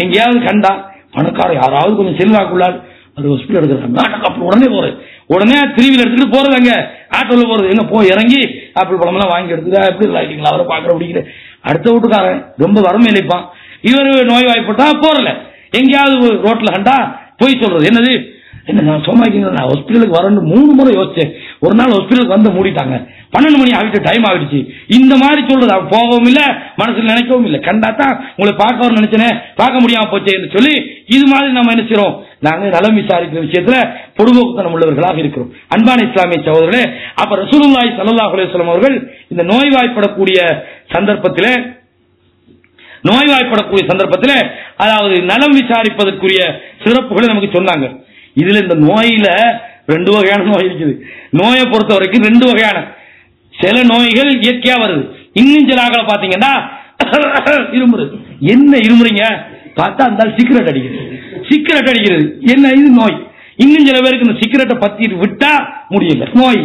எங்கேயாவது கண்டா பணக்கார யாராவது கொஞ்சம் செல்வாக்குள்ளால் அது ஹாஸ்பிட்டல் எடுக்கிறாங்க, அப்படி உடனே போறது, உடனே திருவியில் எடுத்துட்டு போறது, அங்க ஆட்டோல போறது, எங்க போய் இறங்கி ஆப்பிள் பழம் எல்லாம் வாங்கி எடுத்துக்க எப்படி இருக்கீங்களா அவரை பாக்குற பிடிக்கிற அடுத்த வீட்டுக்காரன் ரொம்ப வறுமை இழைப்பான். இவர் நோய்வாய்ப்பட்டா போறல, எங்கேயாவது ரோட்ல கண்டா போய் சொல்றது என்னது, என்ன நான் சோமாக்கிங்க நான் ஹாஸ்பிட்டலுக்கு வரணும் 3 முறை யோசிச்சேன், ஒரு நாள் ஹாஸ்பிட்டலுக்கு வந்து மூடிட்டாங்க, 12 மணி ஆகிட்டு டைம் ஆகிடுச்சு, இந்த மாதிரி சொல்றது. அவன் போகவும் இல்லை, மனசுல நினைக்கவும் இல்லை, கண்டாத்தான் உங்களை பார்க்க வர நினைச்சேனே பார்க்க முடியாம போச்சே என்று சொல்லி இது மாதிரி நம்ம என்ன செய்யறோம்? நாங்க நலம் விசாரிக்கிற விஷயத்துல பொதுபோக்குத்தனம் உள்ளவர்களாக இருக்கிறோம். அன்பான இஸ்லாமிய சகோதரர்களே, அப்ப ரசூலுல்லாஹி ஸல்லல்லாஹு அலைஹி வஸல்லம் அவர்கள் இந்த நோய்வாய்ப்படக்கூடிய சந்தர்ப்பத்தில் அதாவது நலம் விசாரிப்பதற்குரிய சிறப்புகளை நமக்கு சொன்னாங்க. இதுல இந்த நோயில 2 வகையான நோய் இருக்குது. நோயை பொறுத்த வரைக்கும் 2 வகையான, சில நோய்கள் இயற்கையா வருது, இன்னும் சில ஆக்களை பாத்தீங்கன்னா இருமுறது. என்ன இருமுறீங்க பார்த்தா அந்த சிகரெட் அடிக்கிறது என்ன இது நோய். இன்னும் சில பேருக்கு இந்த சிகரெட்டை பத்திட்டு விட்டா முடியல நோய்.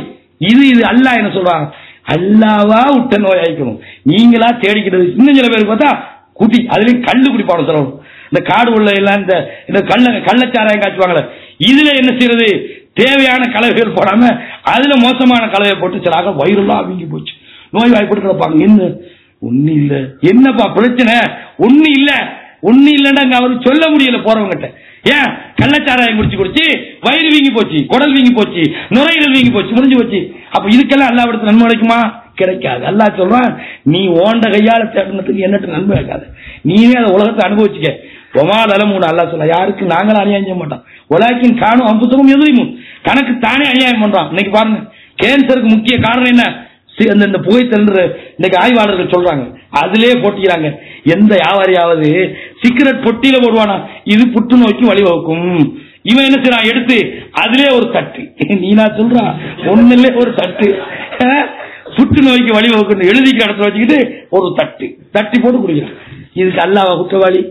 இது அல்லாஹ் என்ன சொல்றாங்க? அல்லாவா விட்ட நோய் ஆயிக்கணும், நீங்களா தேடிக்கிறது. இன்னும் சில பேருக்கு பார்த்தா குடி, அதுலயும் கல்லு குடிப்பாங்க சொல்லணும். இந்த காடு உள்ள எல்லாம் இந்த கள்ளச்சாராயம் காய்ச்சுவாங்களே, இதுல என்ன செய்யறது? தேவையான கலவைகள் போடாம அதுல மோசமான கலவையை போட்டு சில வயிறுலாம் வீங்கி போச்சு, நோய் வாய்ப்பட்டு கிடப்பாங்க. என்ன ஒண்ணு இல்ல, என்னப்பா பிரச்சனை? ஒண்ணு இல்லைன்னு அவரு சொல்ல முடியல போறவங்கிட்ட. ஏன்? கள்ளச்சாராயம் குடிச்சு வயிறு வீங்கி போச்சு, குடல் வீங்கி போச்சு, நுரையீரல் வீங்கி போச்சு, முடிஞ்சு போச்சு. அப்ப இதுக்கெல்லாம் அல்லாஹ் விடத்துல நன்மை கிடைக்குமா? கிடைக்காது. அல்லாஹ் சொல்றான், நீ ஓண்ட கையால தேடினதுக்கு என்னட்டு நன்மை கிடைக்காது, நீனே அதை உலகத்தை அனுபவிச்சுக்க. அல்லாஹ் சொல்ல, யாருக்கு நாங்களும் அநியாயம் செய்ய மாட்டோம், உலகின் காணும் அம்புத்தமும் எதுவும் கணக்கு தானே அநியாயம் பண்றான். இன்னைக்கு பாருங்க, கேன்சருக்கு முக்கிய காரணம் என்ன? இந்த புகைத்தல் இன்னைக்கு ஆய்வாளர்கள் சொல்றாங்க, அதிலே போட்டிக்கிறாங்க. எந்த வியாபாரியாவது சிகரெட் பொட்டியில போடுவானா, இது புற்றுநோய்க்கு வழிவகுக்கும். இவன் என்ன செய்யறான்? எடுத்து அதிலே ஒரு தட்டு, நீ நான் சொல்றான் ஒண்ணுல ஒரு தட்டு புற்றுநோய்க்கு வழிவகுக்கும் எழுதிக்கிற இடத்துல வச்சுக்கிட்டு ஒரு தட்டி போட்டு குடிக்கிறான். இதுக்கு அல்லாஹ் குற்றவாளி?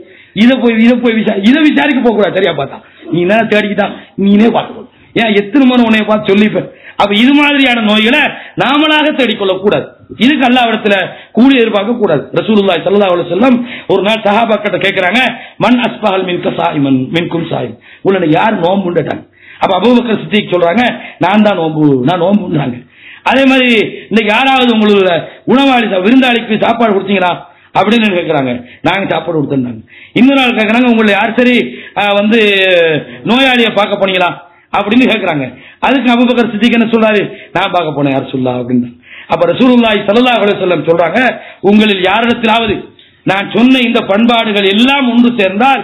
இதை விசாரிக்க போக கூடாது. சரியா பார்த்தா நீ என்ன தேடிக்கிட்டான், நீனே பார்த்துக்கோ. ஏன் எத்தனை முறை உன்னைய பார்த்து சொல்லிப்பேன். அப்ப இது மாதிரியான நோய்களை நாமளாக தேடிக்கொள்ள கூடாது. இதுக்கு அல்லாஹ்விடத்துல கூலி எதிர்பார்க்க கூடாது. ரசூலுல்லாஹி ஸல்லல்லாஹு அலைஹி வஸல்லம் ஒரு நாள் சஹாபாக்கிட்ட கேக்குறாங்க, மன் அஸ்பஹல் மின்க சாயிமன் மின்கும் சாயிம், உள்ள யார் நோம்புண்டாங்க? அப்ப அபூபக்கர் சித்திக் சொல்றாங்க, நான் நோம்புன்றாங்க. அதே மாதிரி இன்னைக்கு யாராவது உங்களோட உணவாளி விருந்தாளிக்கு சாப்பாடு கொடுத்தீங்களா அப்படின்னு கேட்கறாங்க. நாங்க சாப்பாடு கொடுத்துருந்தாங்க. இன்னொரு நாள் கேட்கறாங்க, உங்களை யார் சரி நோயாளியை பார்க்க போனீங்களா அப்படின்னு கேட்கறாங்க. அதுக்கு அபூபக்கர் சித்திக் என்ன சொல்றாரு? நான் பார்க்க போனேன் யார் சொல்லா அப்படின்னு. அப்ப ரசூலுல்லாஹி ஸல்லல்லாஹு அலைஹி வஸல்லம் சொல்றாங்க, உங்களில் யாரிடத்திலாவது நான் சொன்ன இந்த பண்பாடுகள் எல்லாம் ஒன்று சேர்ந்தால்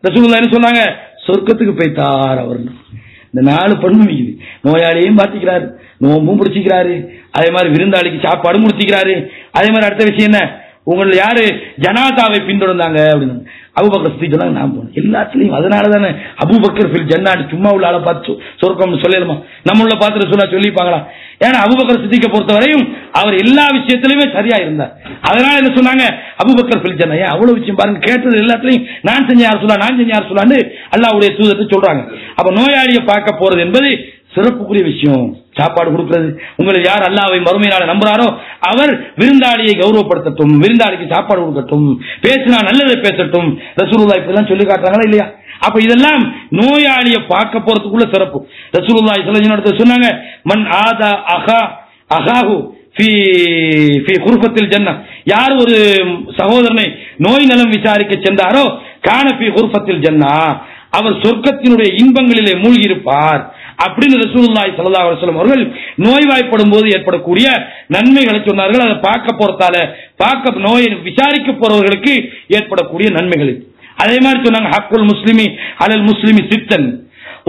ரசூலுல்லாஹி என்ன சொன்னாங்க? சொர்க்கத்துக்கு போய்த்தார் அவர். இந்த 4 பண்பு இருக்குது. நோயாளியையும் பார்த்துக்கிறாரு, நோம்பும் பிடிச்சிக்கிறாரு, அதே மாதிரி விருந்தாளிக்கு சாப்பாடும் முடிச்சிக்கிறாரு. அதே மாதிரி அடுத்த விஷயம் என்ன? உங்களை யாரு ஜனாதாவை பின்தொடர்ந்தாங்க அப்படின்னு அபூபக்கர் சித்திக் சொன்னாங்க, நான் போனேன். எல்லாத்துலயும் அதனால தானே அபூபக்கர் ஃபில் ஜன்னாத், சும்மா உள்ள ஆளை பார்த்து சொர்க்கம் சொல்லலாமா? நம்ம உள்ள பார்த்துட்டு சொல்லிப்பாங்களா? ஏன்னா அபூபக்கர் சித்திக்கை பொறுத்தவரையும் அவர் எல்லா விஷயத்திலுமே சரியா இருந்தார். அதனால என்ன சொன்னாங்க? அபூபக்கர் ஃபில் ஜன்னா. ஏன் அவ்வளவு விஷயம் பாருங்க, கேட்டது எல்லாத்துலயும் நான் செஞ்ச யார் சொல்லான்னு அல்லாஹ்வுடைய தூதத்தை சொல்றாங்க. அப்ப நோயாளியை பார்க்க போறது என்பது சிறப்புக்குரிய விஷயம். சாப்பாடு கொடுக்கிறது, உங்களை யார் அல்லாஹ்வை மறுமையினால நம்புறாரோ அவர் விருந்தாளியை கௌரவப்படுத்தட்டும், விருந்தாளிக்கு சாப்பாடு கொடுக்கட்டும், பேசினா நல்லதை பேசட்டும். ரசூலுல்லாஹி இப்படிலாம் சொல்லி காட்டுறாங்களா இல்லையா? அப்ப இதெல்லாம் நோயாளியை பார்க்க போறதுக்குள்ள சிறப்பு. ரசூலுல்லாஹி ஸல்லல்லாஹு அலைஹி வஸல்லம் சொன்னாங்க, மன் ஆதா அகாஹு ஃபீ குர்ஃபத்தில் ஜன்னah, யார் ஒரு சகோதரனை நோய் நலம் விசாரிக்க சென்றாரோ கான ஃபீ குர்ஃபத்தில் ஜன்னah, அவர் சொர்க்கத்தினுடைய இன்பங்களிலே மூழ்கி இருப்பார் அப்படின்னு ரசூலுல்லாஹி ஸல்லல்லாஹு அலைஹி வஸல்லம் அவர்கள் நோய்வாய்ப்படும் போது ஏற்படக்கூடிய நன்மைகளை சொன்னார்கள். அதை பார்க்க போறதால நோயை விசாரிக்க போறவர்களுக்கு ஏற்படக்கூடிய நன்மைகள். அதே மாதிரி சொன்னாங்க, ஹக்குல் முஸ்லிமி அலல் முஸ்லிமி சித்தன்,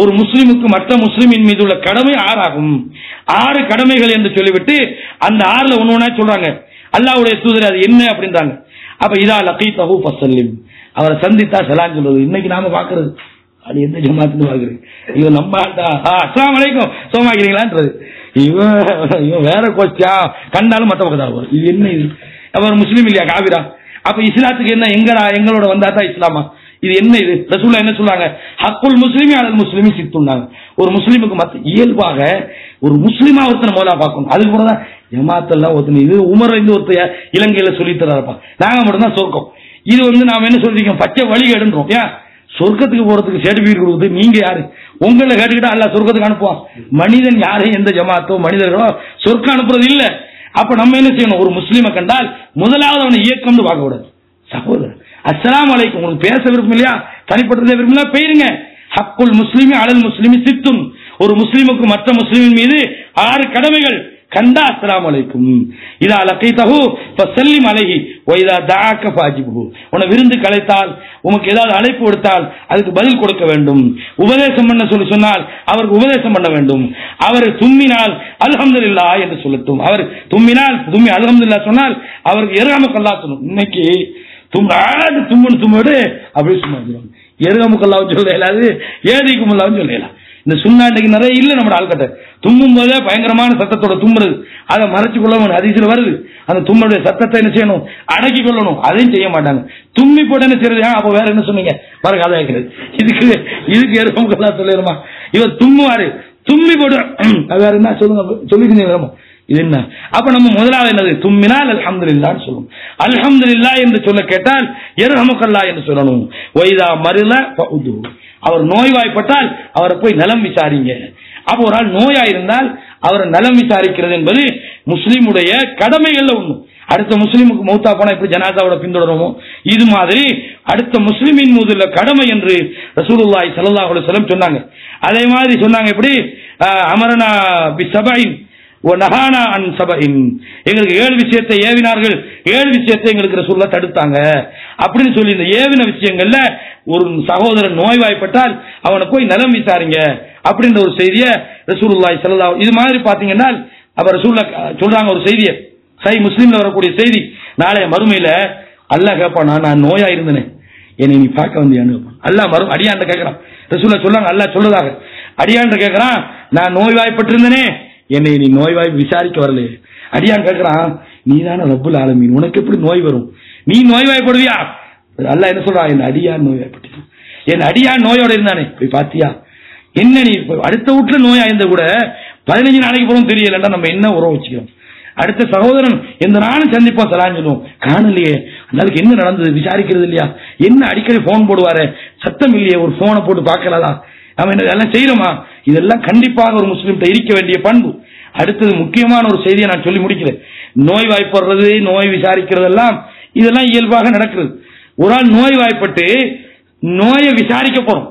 ஒரு முஸ்லிமுக்கு மற்ற முஸ்லிமின் மீது உள்ள கடமை 6 ஆகும். 6 கடமைகள் என்று சொல்லிவிட்டு அந்த 6ல ஒண்ணு சொல்றாங்க. அல்லாஹ்வுடைய தூதர் அது என்ன அப்படின்றாங்க. அப்ப இதா லகீதஹு ஃபஸல்லிம், அவரை சந்தித்தா சலாம் சொல்றது. இன்னைக்கு நாம பாக்குறது அது எந்த ஜமாத்துன்னு பாக்குறது, இவன் நம்ம அஸ்ஸலாமு அலைக்கும் சோமாக்கிறீங்களான்றது, இவன் வேற கோச்சா கண்டாலும் மத்த பக்கத்தா. இது என்ன? இது அவர் முஸ்லீம் இல்லையா? காவிரா? அப்ப இஸ்லாத்துக்கு என்ன? எங்களோட வந்தா தான் இஸ்லாமா? இது என்ன? இது ரசூலுல்லாஹ் என்ன சொல்றாங்க? ஹக்குல் முஸ்லிமி அலல் முஸ்லிமி சித்துன்னாங்க. ஒரு முஸ்லிமுக்கு இயல்பாக ஒரு முஸ்லிமா ஒருத்தனை முதலா பார்க்கணும். அதுக்கு கூட தான் ஜமாத்தெல்லாம் ஒருத்தனை இது உமர் ஒருத்தர் இலங்கையில சொல்லி தர்றாருப்பா, நாங்க மட்டும் தான் சொர்க்கம். இது நாம என்ன சொல்றீங்க, பச்சை வழி எடுன்றோம். ஏன் சொர்க்கத்துக்கு போறதுக்கு சர்டிபிகேட் கொடுக்குது? நீங்க யாரு? உங்களை கேட்டுக்கிட்டா அல்ல சொர்க்கத்துக்கு அனுப்புவான். மனிதன் யாரையும் எந்த ஜமாத்தோ மனிதர்களோ சொர்க்கம் அனுப்புறது இல்ல. அப்ப நம்ம என்ன செய்யணும்? ஒரு முஸ்லீமை கண்டால் முதலாவது அவனை இயக்கம்னு பார்க்க கூடாது. சகோதரர் அஸ்ஸலாமு அலைக்கும், உங்களுக்கு பேச விருப்பம் இல்லையா, தனிப்பட்ட விருப்பம் இல்லையா, போயிருங்க. ஹக்குல் முஸ்லிமி அலல் முஸ்லிமி சித்துன், ஒரு முஸ்லிமுக்கு மற்ற முஸ்லிமின் மீது 6 கடமைகள். கண்டா அஸ்ஸலாமு அலைக்கும், இதா லகீதஹு ஃபஸல்லிம் அலைஹி வ இதா தஆக ஃபஅஜிபஹு, உன்னை விருந்து கலைத்தால், உனக்கு ஏதாவது அழைப்பு விடுத்தால் அதுக்கு பதில் கொடுக்க வேண்டும். உபதேசம் பண்ண சொன்னால் அவருக்கு உபதேசம் பண்ண வேண்டும். அவர் தும்மினால் அல்ஹம்துலில்லாஹ் என்று சொல்லட்டும். அவர் தும்மி அல்ஹம்துலில்லாஹ் சொன்னால் அவருக்கு எர்ஹமுக்கல்லாஹ் சொல்லணும். இன்னைக்கு தும்முடு அப்படி சும்மா எருகமுக்கல்லாவும் சொல்ல இயலாது, ஏதிக்குமுல்லாவும் சொல்ல இயலாம். இந்த சுண்ணாண்டைக்கு நிறைய இல்ல நம்ம ஆள்கிட்ட. தும்மும் போதே பயங்கரமான சத்தத்தோட தும்முறது, அதை மறைச்சு கொள்ளணும். அதிசயம் வருது, அந்த தும்முடைய சத்தத்தை என்ன செய்யணும், அடக்கி கொள்ளணும். அதையும் செய்ய மாட்டாங்க. தும்மி போட்டு என்ன செய்யறது? அப்ப வேற என்ன சொன்னீங்க வேற கதை கேட்கிறது. இதுக்கு எருகமுக்கல்லா சொல்லிடுமா? இவர் தும்முவாரு, தும்மி போட்டு வேற என்ன சொல்லுங்க சொல்லிருந்தீங்க. இது என்ன? அப்ப நம்ம முதலாவது என்னது? தும்மினால் அல்ஹம்துலில்லாஹ் சொல்லணும். அல்ஹம்துலில்லாஹ் என்று சொல்ல கேட்டால் யர்ஹமுக்கல்லாஹ் என்று சொல்லணும். வைதா மரில ஃபஉது, அவர் நோய்வாய்ப்பட்டால் அவரை போய் நலம் விசாரிங்க. அப்ப ஒரு ஆள் நோயா இருந்தால் அவரை நலம் விசாரிக்கிறது என்பது முஸ்லிமுடைய கடமைகள்ல ஒண்ணு. அடுத்த முஸ்லிமுக்கு மௌத்தா போனா எப்படி ஜனாசாவோட பின்தொடருமோ இது மாதிரி அடுத்த முஸ்லிமின் மீது உள்ள கடமை என்று ரசூலுல்லாஹி ஸல்லல்லாஹு அலைஹி வஸல்லம் சொன்னாங்க. அதே மாதிரி சொன்னாங்க எப்படி? அமரனா பி சபைன் நஹானா அன் சபைன், எங்களுக்கு 7 விஷயத்தை ஏவினார்கள், 7 விஷயத்தை எங்களுக்கு ரசூலுல்லாஹ் தடுத்தாங்க அப்படின்னு சொல்லி இந்த ஏவின விஷயங்கள்ல ஒரு சகோதரன் நோய்வாய்ப்பட்டால் அவனை போய் நலம் விசாரிங்க அப்படின்ற ஒரு செய்தியை ரசூலுல்லாஹி ஸல்லல்லாஹு, இது மாதிரி பாத்தீங்கன்னா அப்ப ரசூலுல்லாஹ் சொல்றாங்க ஒரு செய்தியை, சஹீஹ் முஸ்லிம்ல வரக்கூடிய செய்தி. நாளைய மறுமையில அல்லாஹ் கேட்பானா, நான் நோயா இருந்தேனே என்னை நீ பார்க்க வந்தியான்னு கேட்பான். அல்லாஹ் அடியாண்ட கேட்கிறான். ரசூலுல்லாஹ் சொல்றாங்க, அல்லாஹ் சொல்றதாக அடியாண்ட கேட்கிறான், நான் நோய்வாய்ப்பட்டிருந்தேனே என்னை நீ நோய்வாய் விசாரிக்க வரல. அடியான் கேட்கிறான், நீ தானே ரப்புல் ஆலமீன், உனக்கு எப்படி நோய் வரும்? நீ நோய்வாய்ப்படுவியா? அல்லாஹ் என்ன சொல்றான், என் அடியான் நோய்வாய்ப்பட்டு, என் அடியான் நோயோட இருந்தானே போய் பாத்தியா? என்ன நீ அடுத்த வீட்டுல நோயா இருந்த கூட 15 நாளைக்கு போறோம் தெரியலன்னா நம்ம என்ன உறவு வச்சுக்கிறோம்? அடுத்த சகோதரன் எந்த நாளும் சந்திப்போம் சலான்னு சொல்லுவோம், காணலையே அந்த என்ன நடந்தது விசாரிக்கிறது இல்லையா? என்ன அடிக்கடி போன் போடுவாரு, சத்தம் இல்லையே, ஒரு போனை போட்டு பார்க்கலாம், நம்ம என்ன இதெல்லாம் செய்யறோமா? இதெல்லாம் கண்டிப்பாக ஒரு முஸ்லிம்கிட்ட இருக்க வேண்டிய பண்பு. அடுத்தது முக்கியமான ஒரு செய்தியை நான் சொல்லி முடிக்கிறேன். நோய் வாய்ப்படுறது, நோய் விசாரிக்கிறது எல்லாம் இதெல்லாம் இயல்பாக நடக்கிறது. ஒரு ஆள் நோய் வாய்ப்பட்டு நோயை விசாரிக்க போறோம்.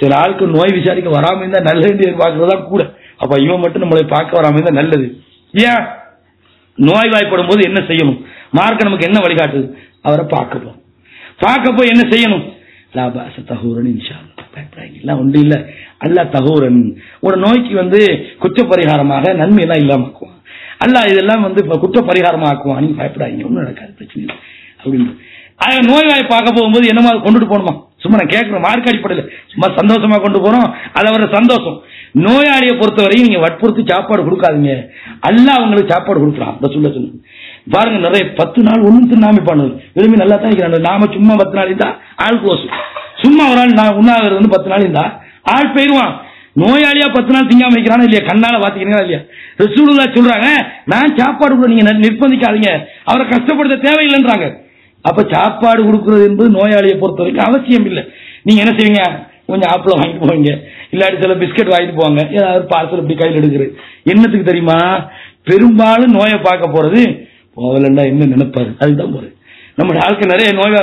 சில ஆளுக்கு நோய் விசாரிக்க வராம இருந்தா நல்லது பார்க்கறதா கூட. அப்ப இவன் மட்டும் நம்மளை பார்க்க வராம இருந்தா நல்லது. ஏன்? நோய் வாய்ப்படும் போது என்ன செய்யணும்? மார்க்க நமக்கு என்ன வழிகாட்டுது? அவரை பார்க்க போறோம். பார்க்க போய் என்ன செய்யணும்? லாபாச தஹூரன் இன்ஷா அல்லாஹ் ஒன்று இல்ல, அல்லாஹ் தஹூரன் ஒரு நோய்க்கு குற்ற பரிகாரமாக நன்மை எல்லாம் இல்லாம ஆக்குவான். அல்லாஹ் இதெல்லாம் குற்ற பரிகாரமா ஆக்குவான், நீங்க பயப்படாதீங்க, ஒன்னும் நடக்காது, பிரச்சனை இல்லை அப்படின்னு. நோய்வாய் பார்க்க போகும்போது என்னமா கொண்டுட்டு போகணுமா? சும்மா நான் கேட்கிறோம், மார்க் அடிப்படையில் சும்மா சந்தோஷமா கொண்டு போறோம், அது அவர சந்தோஷம். நோயாளியை பொறுத்தவரையும் நீங்க வற்புறுத்தி சாப்பாடு கொடுக்காதீங்க, அல்லாஹ் அவங்களுக்கு சாப்பாடு கொடுக்குறான். அந்த சொல்ல பாருங்க, நிறைய 10 நாள் ஒன்னும் தின்னாம பண்ணுது, விரும்பி நல்லா தான் இருக்கிறாங்க. நாம சும்மா 10 நாள் இருந்தா ஆள் கோசு, சும்மா ஒரு ஆள் நான் உண்ணாவிரதம் 10 நாள் இருந்தா ஆள் போயிருவான். நோயாளியா 10 நாள் திங்காம வைக்கிறானா இல்லையா? கண்ணால பாத்துக்கிறீங்களா இல்லையா? ரசூலுல்லாஹ் சொல்றாங்க, நான் சாப்பாடு கூட நீங்க நிர்பந்திக்காதீங்க, அவரை கஷ்டப்படுத்த தேவையில்லைன்றாங்க. அப்ப சாப்பாடு கொடுக்கறது என்பது நோயாளியை பொறுத்த வரைக்கும் அவசியம் இல்லை. நீங்க என்ன செய்வீங்க? கொஞ்சம் ஆப்பிள் வாங்கிட்டு போவீங்க, இல்லாட்டி சில பிஸ்கட் வாங்கிட்டு போவாங்க, ஏதாவது பார்சல் இப்படி கையில் எடுக்கிறது. என்னத்துக்கு தெரியுமா? பெரும்பாலும் நோயை பார்க்க போறது போகலண்டா என்ன நினைப்பாரு, அதுதான் போறது. நம்ம ஆளுக்கு நிறைய நோயா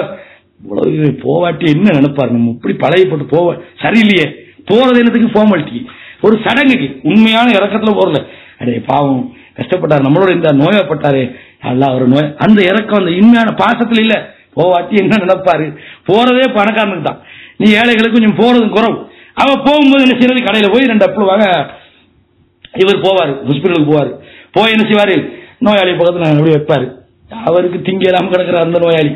போவாட்டி என்ன நினைப்பாரு, நம்ம இப்படி பழையப்பட்டு போவ சரியில்லையே, போறது என்னத்துக்கு ஃபார்மாலிட்டி, ஒரு சடங்குக்கு. உண்மையான இறக்கத்துல போறல, அடே பாவம் கஷ்டப்பட்டாரு நம்மளோட இந்த நோயப்பட்டாரு, அல்ல அவர் நோய், அந்த இறக்கம் அந்த உண்மையான பாசத்துல இல்ல. போவாட்டி என்ன நினைப்பாரு, போறதே பணக்காரனுக்கு தான், நீ ஏழைகளுக்கு கொஞ்சம் போறதும் குறவு. அவ போகும்போது என்ன செய்யறது, கடையில போய் 2 அப்பளம் வாங்க. இவர் போவாரு, ஹாஸ்பிட்டலுக்கு போவாரு, போய் என்ன செய்வாரு, நோயாளி பக்கத்துல அப்படி வைப்பாரு. அவருக்கு திங்க இல்லாம கிடக்குற அந்த நோயாளி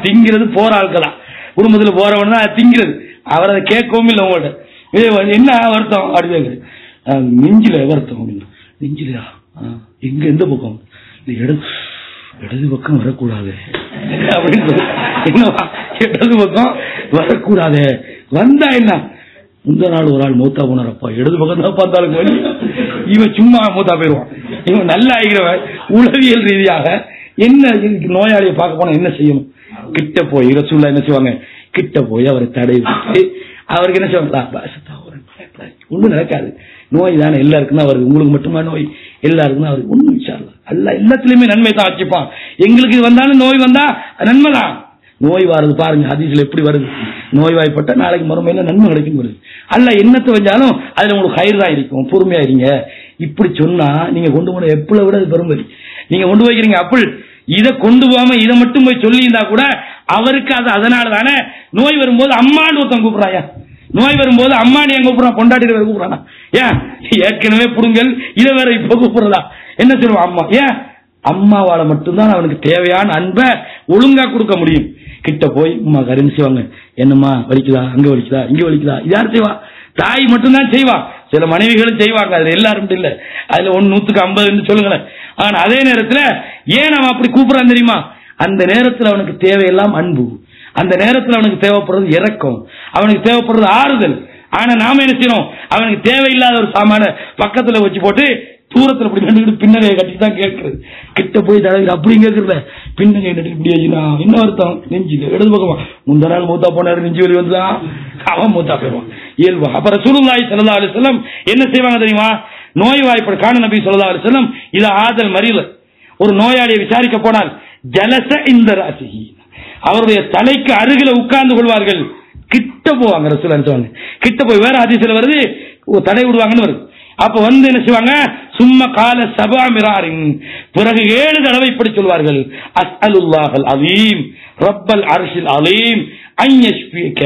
திங்கிறது போற ஆட்கள் தான், குடும்பத்துல போறவன் தான் திங்கிறது. அவர் அதை கேட்கவும் இல்லை. உங்கள்கிட்ட என்ன வருத்தம் அப்படி கேட்குறது, நெஞ்சில வருத்தம் அப்படின்னு. நெஞ்சிலா எங்க எந்த பக்கம்? இடது பக்கம் வரக்கூடாது அப்படின்னு. என்னவா இடது பக்கம் வரக்கூடாது. வந்தா என்ன, முந்த நாள் ஒரு ஆள் மூத்தா போனாரப்பா, இடது பக்கம் தான் பார்த்தாலும் வழி. இவன் சும்மா மூத்தா போயிடுவான். இவன் நல்ல ஆகிறவன். உளவியல் ரீதியாக என்ன நோயாளியை பார்க்க போனா என்ன செய்யணும்? கிட்ட போய் ரசூலுல்லாஹ் என்ன செய்வாங்க, கிட்ட போய் அவரை தடை விட்டு அவருக்கு என்ன செய்வாங்க, ஒண்ணும் நடக்காது, நோய் தானே எல்லாருக்கும் தான் வருது, உங்களுக்கு மட்டுமா நோய், எல்லாருக்கும் தான் வருது, ஒண்ணும் இன்ஷாஅல்லாஹ் அல்லாஹ் எல்லாத்துலயுமே நன்மை தான் வச்சுப்பான். எங்களுக்கு வந்தாலும் நோய் வந்தா நன்மை தான். நோய் வருது பாருங்க, ஹதீஸ்ல எப்படி வருது, நோய்வாய்ப்பட்ட நாளைக்கு மறுமையில நன்மை கிடைக்கும் வருது. அல்ல என்னத்தை வந்தாலும் அதுல உங்களுக்கு கயிறு தான் இருக்கும், பொறுமையா இருங்க. இப்படி சொன்னா நீங்க கொண்டு போன எப்பளை விட அது பெருமை. நீங்க கொண்டு போய்க்கிறீங்க அப்பள், இதை கொண்டு போகாம இதை மட்டும் போய் சொல்லி இருந்தா கூட அவருக்கு அது அதனால தானே. நோய் வரும்போது அம்மான்னு ஒருத்தன் கூப்பிடுறாயா, நோய் வரும்போது அம்மானி எங்க கூப்பிடுறான், பொண்டாட்டி வேற கூப்பிடுறானா? ஏன் ஏற்கனவே புடுங்கல், இதை வேற இப்ப கூப்பிடுறதா? என்ன சொல்லுவான் அம்மா? ஏன் அம்மாவால மட்டும்தான் அவனுக்கு தேவையான அன்பை ஒழுங்கா கொடுக்க முடியும். கிட்ட போய் அம்மா கரும்பு செய்வாங்க, என்னம்மா வலிக்குதா, அங்க வலிக்குதா, இங்க வலிக்குதா, யார் செய்வா? தாய் மட்டும்தான் செய்வா. சில மனைவிகளும் செய்வாங்க, அதுல எல்லாரும் இல்ல, அதுல 100% சொல்லுங்களேன். ஆனா அதே நேரத்துல ஏன் அவன் அப்படி கூப்பிடறான் தெரியுமா? அந்த நேரத்தில் அவனுக்கு தேவையெல்லாம் அன்பு, அந்த நேரத்தில் அவனுக்கு தேவைப்படுறது இரக்கம், அவனுக்கு தேவைப்படுறது ஆறுதல். ஆனா நாம என்ன செய்யணும், அவனுக்கு தேவையில்லாத ஒரு சாமான பக்கத்துல வச்சு போட்டு தூரத்தில் இப்படி கண்டுக்கிட்டு பின்னகையை கட்டிட்டு தான் கேட்கறது. கிட்ட போய் தடவை அப்படி கேட்கறத, பின்னகை கட்டி இப்படி ஆச்சுனா என்ன அர்த்தம்? நெஞ்சு இடது பக்கமா முந்த நாள் மூத்தா போனாரு, நெஞ்சு வலி வந்துதான் அவன் மூத்தா போயிடுவான் இயல்பா. அப்ப ரசூலுல்லாஹி ஸல்லல்லாஹு அலைஹி வஸல்லம் என்ன செய்வாங்க தெரியுமா? நோய்வாய்ப்பட காண நபி ஸல்லல்லாஹு அலைஹி வஸல்லம் இத ஆதல் மரீல ஒரு நோயாளியை விசாரிக்க போனால் ஜலச இந்த ராசிஹி, அவருடைய தலைக்கு அருகில உட்கார்ந்து கொள்வார்கள். கிட்ட போவாங்க ரசூலுல்லாஹி சொல்லுவாங்க, கிட்ட போய் வேற ஹதீஸ்ல வருது தடை விடுவாங்கன்னு வருது. அப்ப வந்து என்ன செய்வாங்க, சும்மா கால சபா மிராரின், பிறகு 7 தடவை இப்படி சொல்வார்கள், அஸ்அலுல்லாஹல் அலீம் ரப்பல் அர்ஷில் அலீம் அன்யஷ்பிக,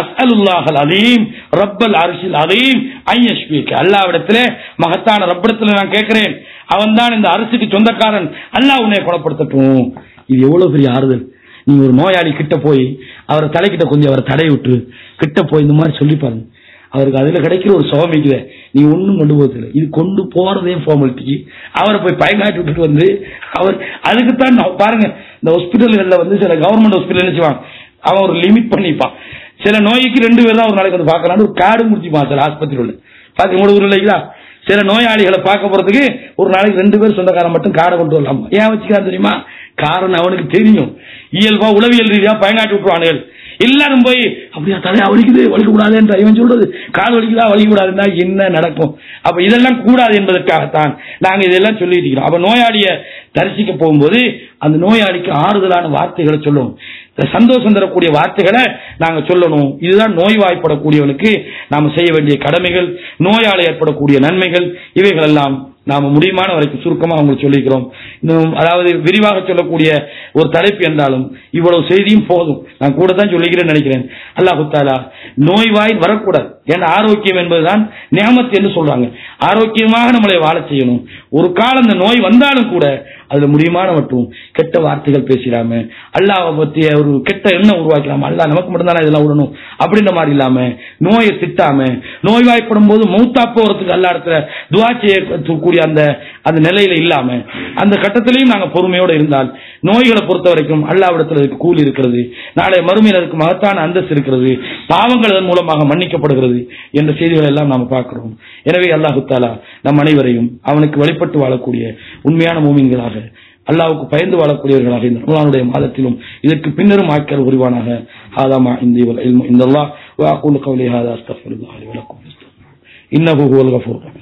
அஸ்அலுல்லாஹல் அலீம் ரப்பல் அர்ஷில் அலீம் அன்யஷ்பிக. அல்லாஹ்விடத்திலே மகத்தான ரப்பிடத்திலே நான் கேட்கிறேன், அவன் தான் இந்த அரசுக்கு சொந்தக்காரன், அல்லாஹ் உன்னை குணப்படுத்தட்டும். இது எவ்வளவு பெரிய ஆறுதல். நீங்க ஒரு நோயாளி கிட்ட போய் அவரை தலைக்கிட்ட கொஞ்சம் அவரை தடை விட்டு கிட்ட போய் இந்த மாதிரி சொல்லி பாருங்க, அவருக்கு அதுல கிடைக்கிற ஒரு சுகமிக்குத நீ ஒன்னும் கொண்டு போறதில்லை. இது கொண்டு போறதே ஃபார்மாலிட்டிக்கு. அவரை போய் பயங்காட்டி விட்டுட்டு வந்து அவர் அதுக்குத்தான் பாருங்க, இந்த ஹாஸ்பிட்டல்கள்ல வந்து சில கவர்மெண்ட் ஹாஸ்பிட்டல் நினைச்சுவாங்க, அவன் ஒரு லிமிட் பண்ணிப்பான். சில நோய்க்கு 2 பேர் தான் ஒரு நாளைக்கு வந்து பார்க்கலான்னு ஒரு கார்டு முடிச்சுப்பான். சில ஆஸ்பத்திரியில் பாக்க உங்களோட ஊர் இல்லைங்களா, சில நோயாளிகளை பார்க்க போறதுக்கு ஒரு நாளைக்கு 2 பேர் சொந்தக்காரன் மட்டும் கார்டை கொண்டு வரலாம். ஏன் வச்சுக்கிறான் தெரியுமா? காரணம் அவனுக்கு தெரியும், இயல்பா உளவியல் ரீதியா பயனாட்டி விட்டுருவானுகள். எல்லாரும் போய் அப்படியா தலையா வலிக்குது, வலிக்க கூடாது என்ற இவன் சொல்றது, கால் வலிக்குதா வலிக்க கூடாதுன்னா என்ன நடக்கும்? அப்ப இதெல்லாம் கூடாது என்பதற்காகத்தான் நாங்க இதெல்லாம் சொல்லிட்டு இருக்கிறோம். அப்ப நோயாளிய தரிசிக்க போகும்போது அந்த நோயாளிக்கு ஆறுதலான வார்த்தைகளை சொல்லணும், சந்தோஷம் தரக்கூடிய வார்த்தைகளை நாங்க சொல்லணும். இதுதான் நோய்வாய்ப்படக்கூடியவனுக்கு நாம செய்ய வேண்டிய கடமைகள், நோயாளி ஏற்படக்கூடிய நன்மைகள், இவைகள் எல்லாம் நாம முடியுமான வரைக்கும் சுருக்கமா அவங்களுக்கு சொல்லிக்கிறோம். இன்னும் அதாவது விரிவாக சொல்லக்கூடிய ஒரு தலைப்பு என்றாலும் இவ்வளவு செய்தியும் போதும், நான் கூட தான் சொல்லிக்கிறேன்னு நினைக்கிறேன். அல்லாஹ் தஆலா நோய்வாய் வரக்கூடாது. ஏன்னா ஆரோக்கியம் என்பதுதான் நியாமத் என்று சொல்றாங்க. ஆரோக்கியமாக நம்மளை வாழ செய்யணும். ஒரு காலம் அந்த நோய் வந்தாலும் கூட அதுல முடியுமான மட்டும் கெட்ட வார்த்தைகள் பேசிடாம, அல்லாஹ்வை பற்றிய ஒரு கெட்ட எண்ணம் உருவாக்கலாம, அல்லாஹ் நமக்கு மட்டும்தான் இதெல்லாம் விடணும் அப்படின்ற மாதிரி இல்லாம, நோயை திட்டாம, நோய்வாய்ப்படும் போது மௌத்தா போறதுக்கு அல்லா இடத்துல துஆ செய்யக்கூடிய அந்த நிலையில இல்லாம, அந்த கட்டத்திலையும் நாங்க பொறுமையோடு இருந்தால் நோய்களை பொறுத்த வரைக்கும் அல்லாஹ்விடத்துல அதுக்கு கூலி இருக்கிறது, நாளை மறுமையில் அதுக்கு மகத்தான அந்தஸ்து இருக்கிறது, பாவங்கள் அதன் மூலமாக மன்னிக்கப்படுகிறது என்ற செய்திகள் எல்லாம் நாம் பார்க்கிறோம். எனவே அல்லாஹ் தஆலா நம் அனைவரையும் அவனுக்கு வழிபட்டு வாழக்கூடிய உண்மையான மூமின்களாக, அல்லாஹ்வுக்கு பயந்து வாழக்கூடியவர்களாக இந்த ரமலானுடைய மாதத்திலும் இதற்கு பின்னரும் ஆக்கியர் புரிவானாக. ஹாதா இந்தி வல் இல்மு இந்தல்லாஹ் வ அகூலு கௌலி ஹாதா அஸ்தக்ஃபிருல்லாஹ் லி வ லக்கும் இன்னஹு ஹுவல் கஃபூர்.